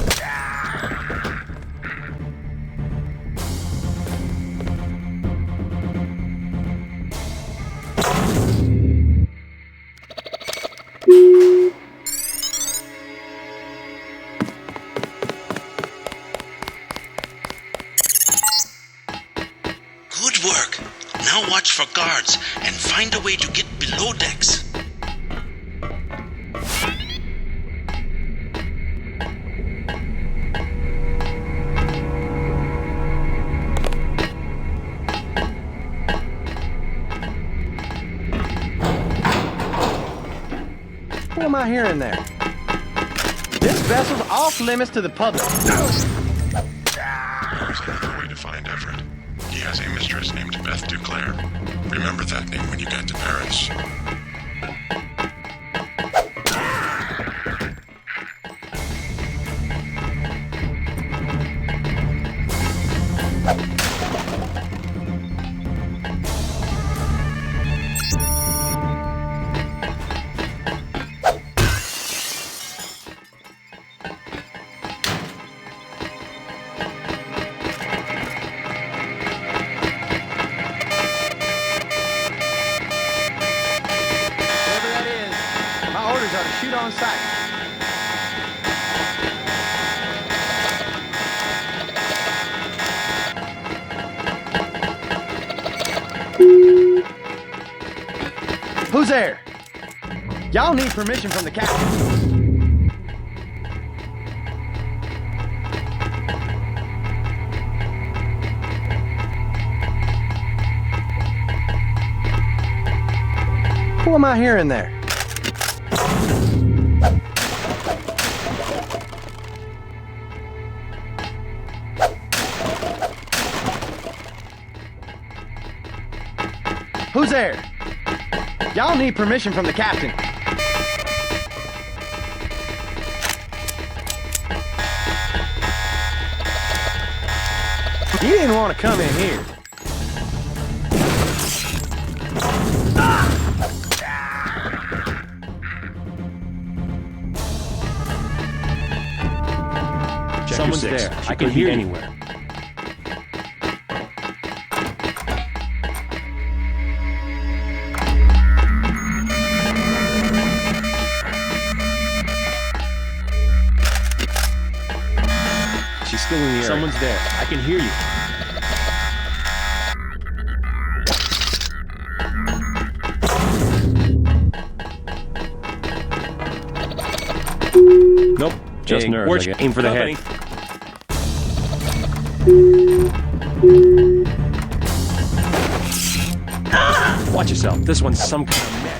[SPEAKER 9] Good work. Now watch for guards and find a way to get below decks.
[SPEAKER 19] am I hearing there? This vessel's off limits to the public.
[SPEAKER 14] There's another way to find Everett. He has a mistress named Beth Duclair. Remember that name when you get to Paris.
[SPEAKER 19] Shoot on sight. Who's there? Y'all need permission from the captain. Who am I hearing there? Who's there? Y'all need permission from the captain. You didn't want to come in here.
[SPEAKER 4] Someone's there. I can hear you anywhere. She's still in the area. Someone's there. I can hear you. Nope. Just nerves. Aim for the head. Watch yourself. This one's some kind of net.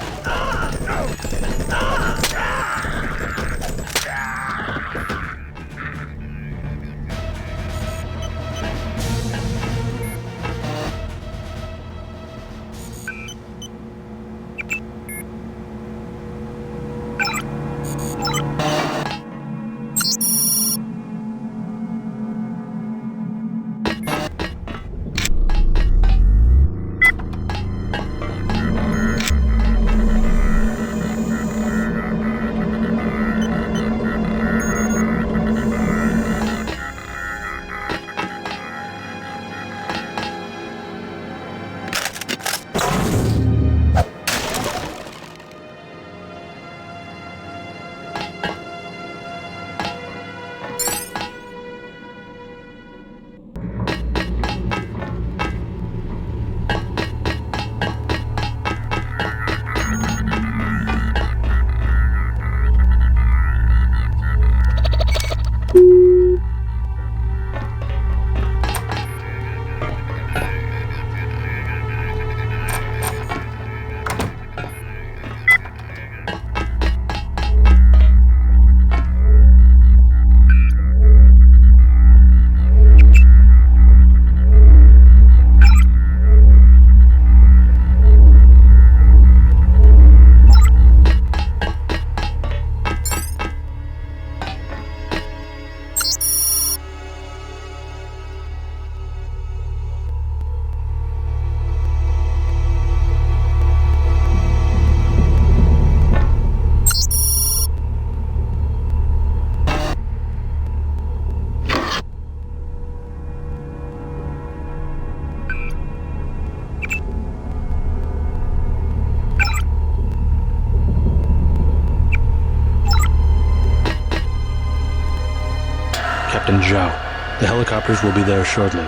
[SPEAKER 4] Captain Zhao. The helicopters will be there shortly.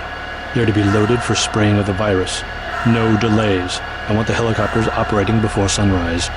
[SPEAKER 4] They're to be loaded for spraying of the virus. No delays. I want the helicopters operating before sunrise.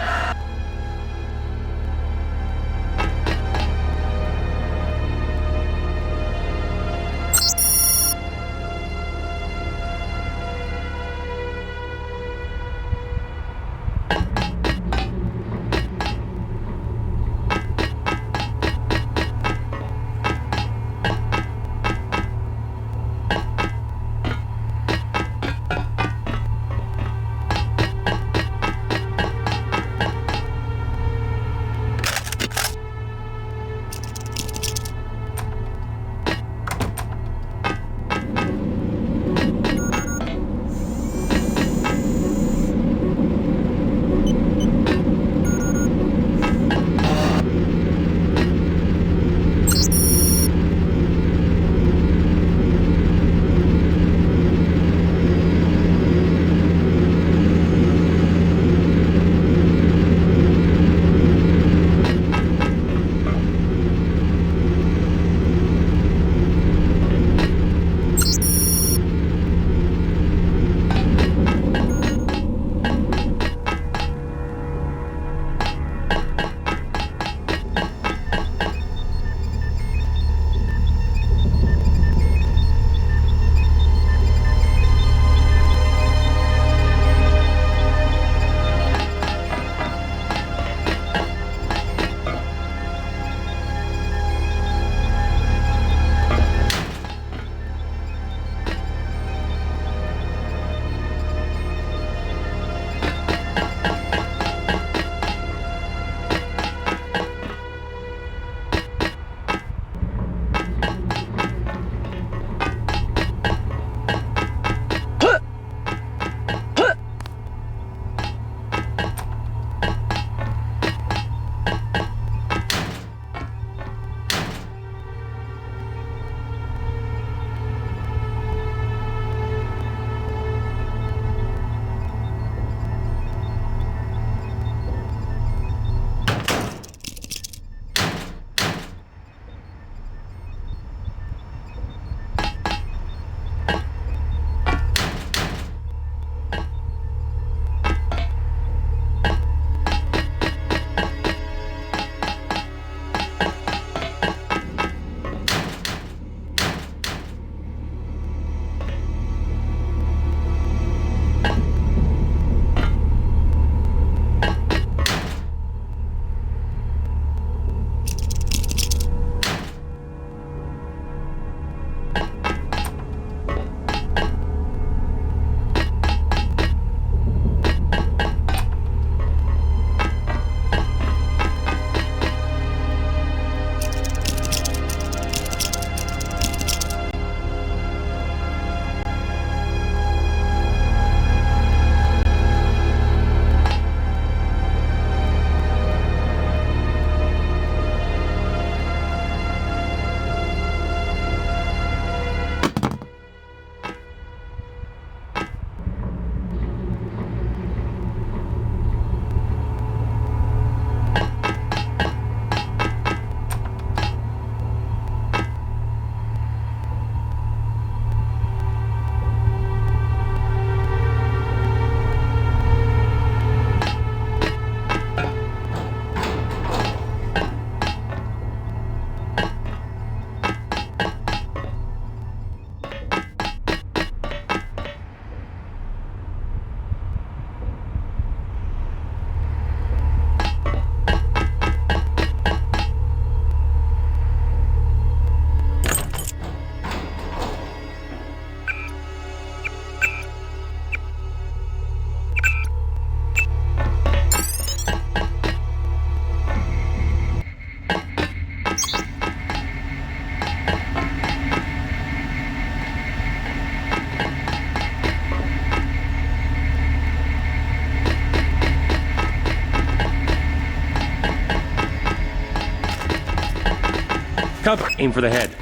[SPEAKER 11] Cover. Aim for the head.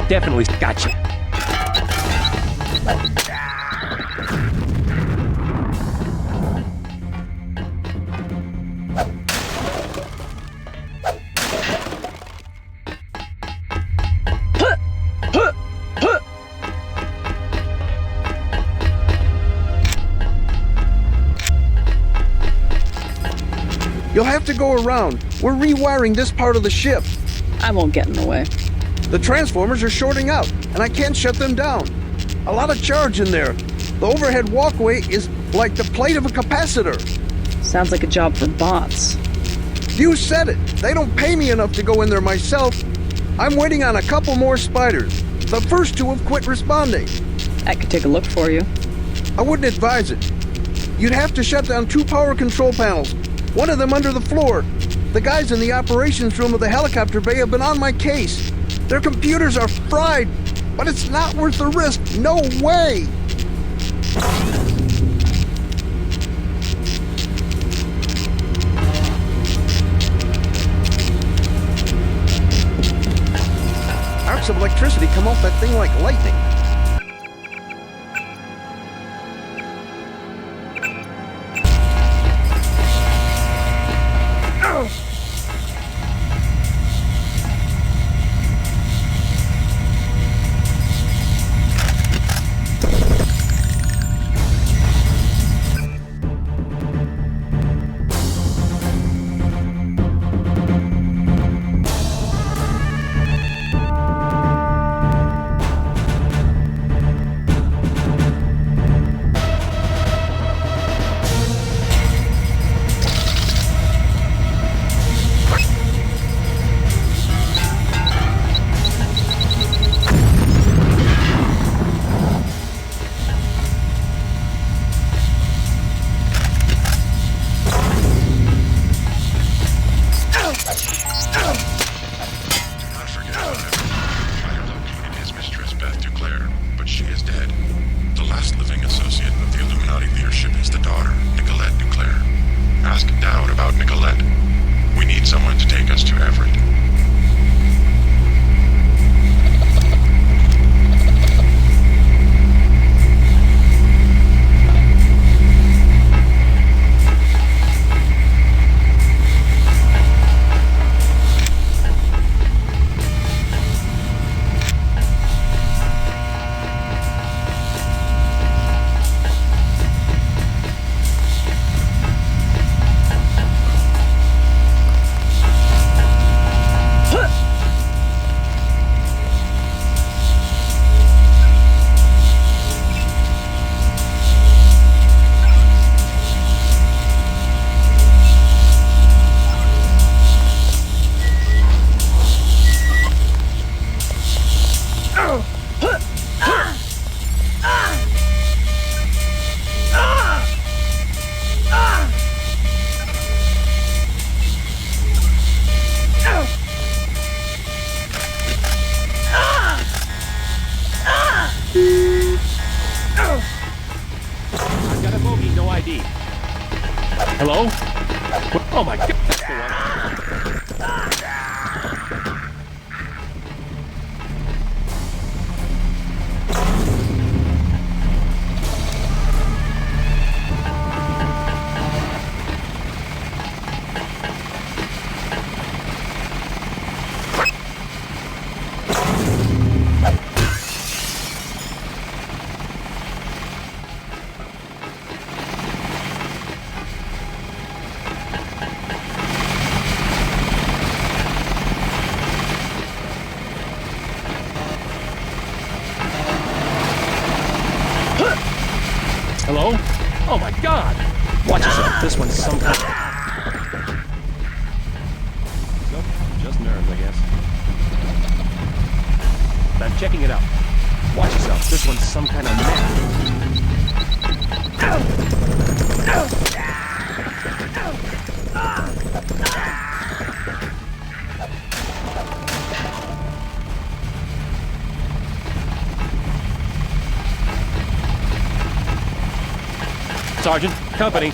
[SPEAKER 11] Definitely gotcha.
[SPEAKER 13] You'll have to go around. We're rewiring this part of the ship.
[SPEAKER 5] I won't get in the way.
[SPEAKER 13] The transformers are shorting out, and I can't shut them down. A lot of charge in there. The overhead walkway is like the plate of a capacitor.
[SPEAKER 5] Sounds like a job for bots.
[SPEAKER 13] You said it. They don't pay me enough to go in there myself. I'm waiting on a couple more spiders. The first two have quit responding.
[SPEAKER 5] I could take a look for you.
[SPEAKER 13] I wouldn't advise it. You'd have to shut down 2 power control panels, one of them under the floor. The guys in the operations room of the helicopter bay have been on my case. Their computers are fried, but it's not worth the risk. No way! Arcs of electricity come off that thing like lightning. Hello? Oh my god, that's the one.
[SPEAKER 11] Hello? Oh my god! Watch yourself. This one's some kind of... Nope, just nerves, I guess. I'm checking it out. Watch yourself. This one's some kind of Sergeant, company.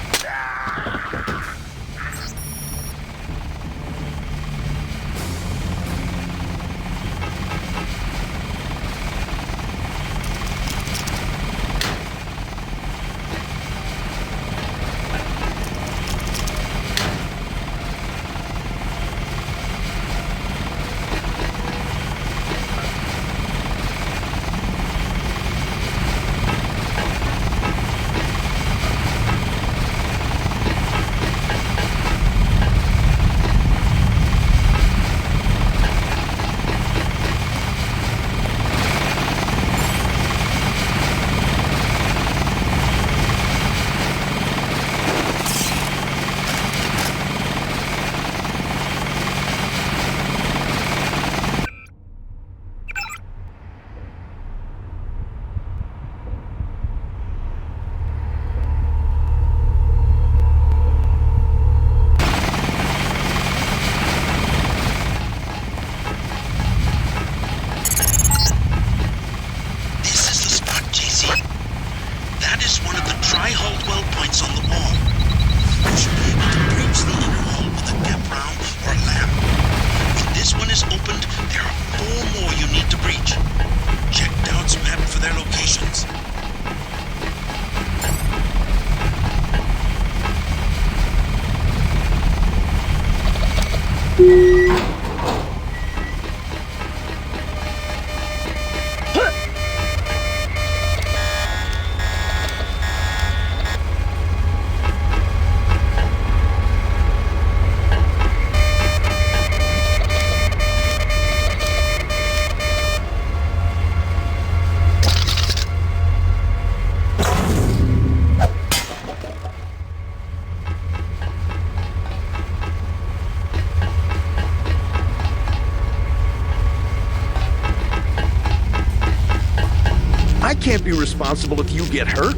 [SPEAKER 2] I can't be responsible if you get hurt.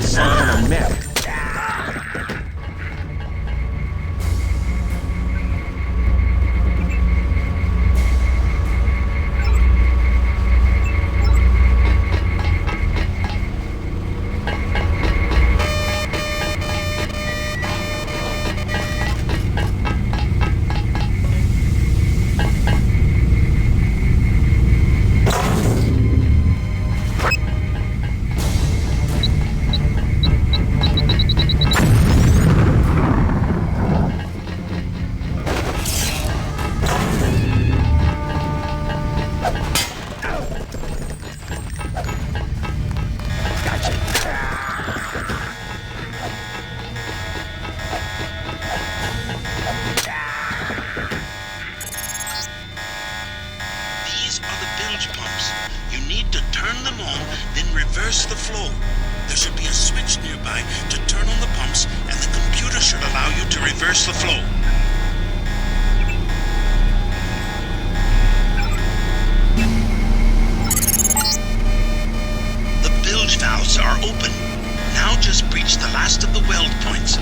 [SPEAKER 19] some kind of mech.
[SPEAKER 9] reverse the flow. There should be a switch nearby to turn on the pumps, and the computer should allow you to reverse the flow. The bilge valves are open. Now just breach the last of the weld points.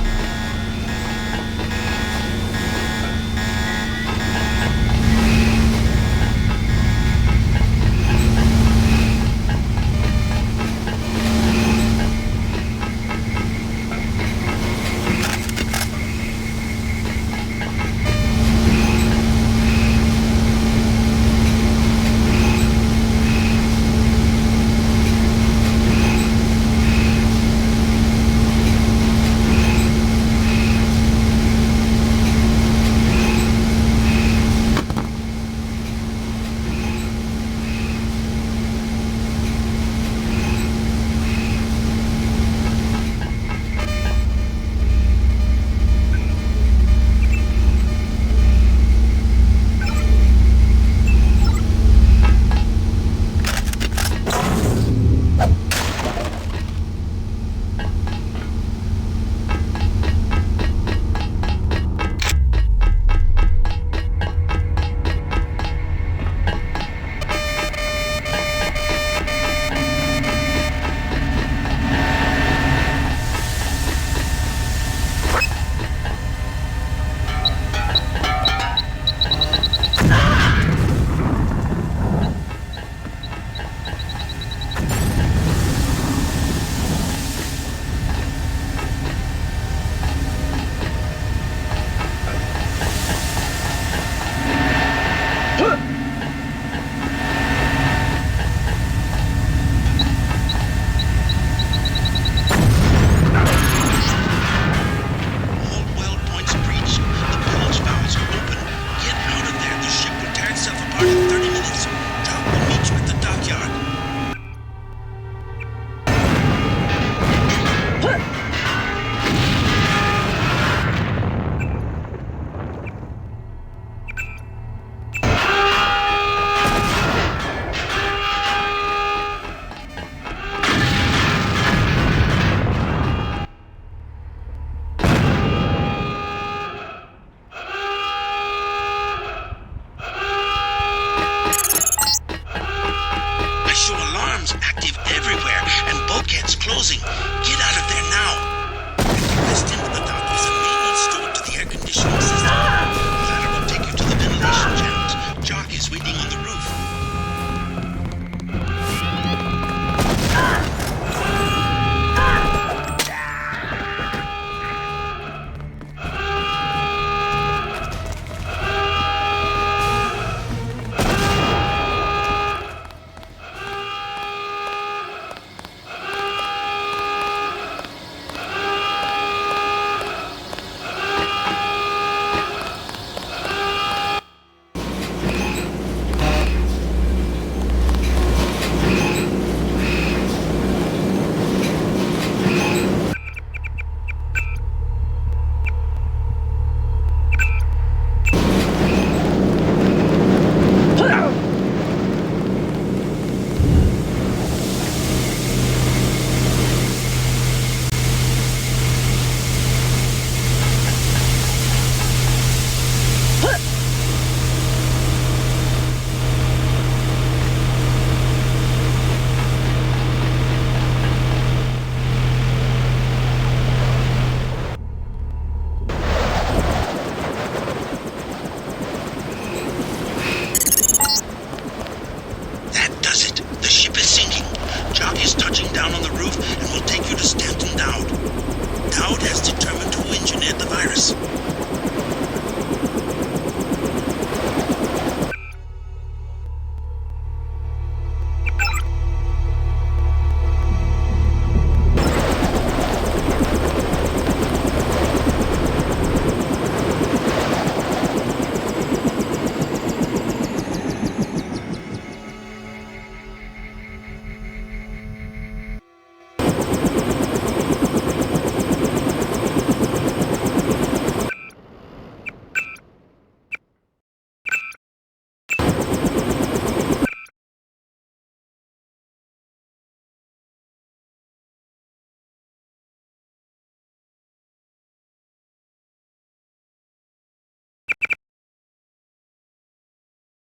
[SPEAKER 9] virus.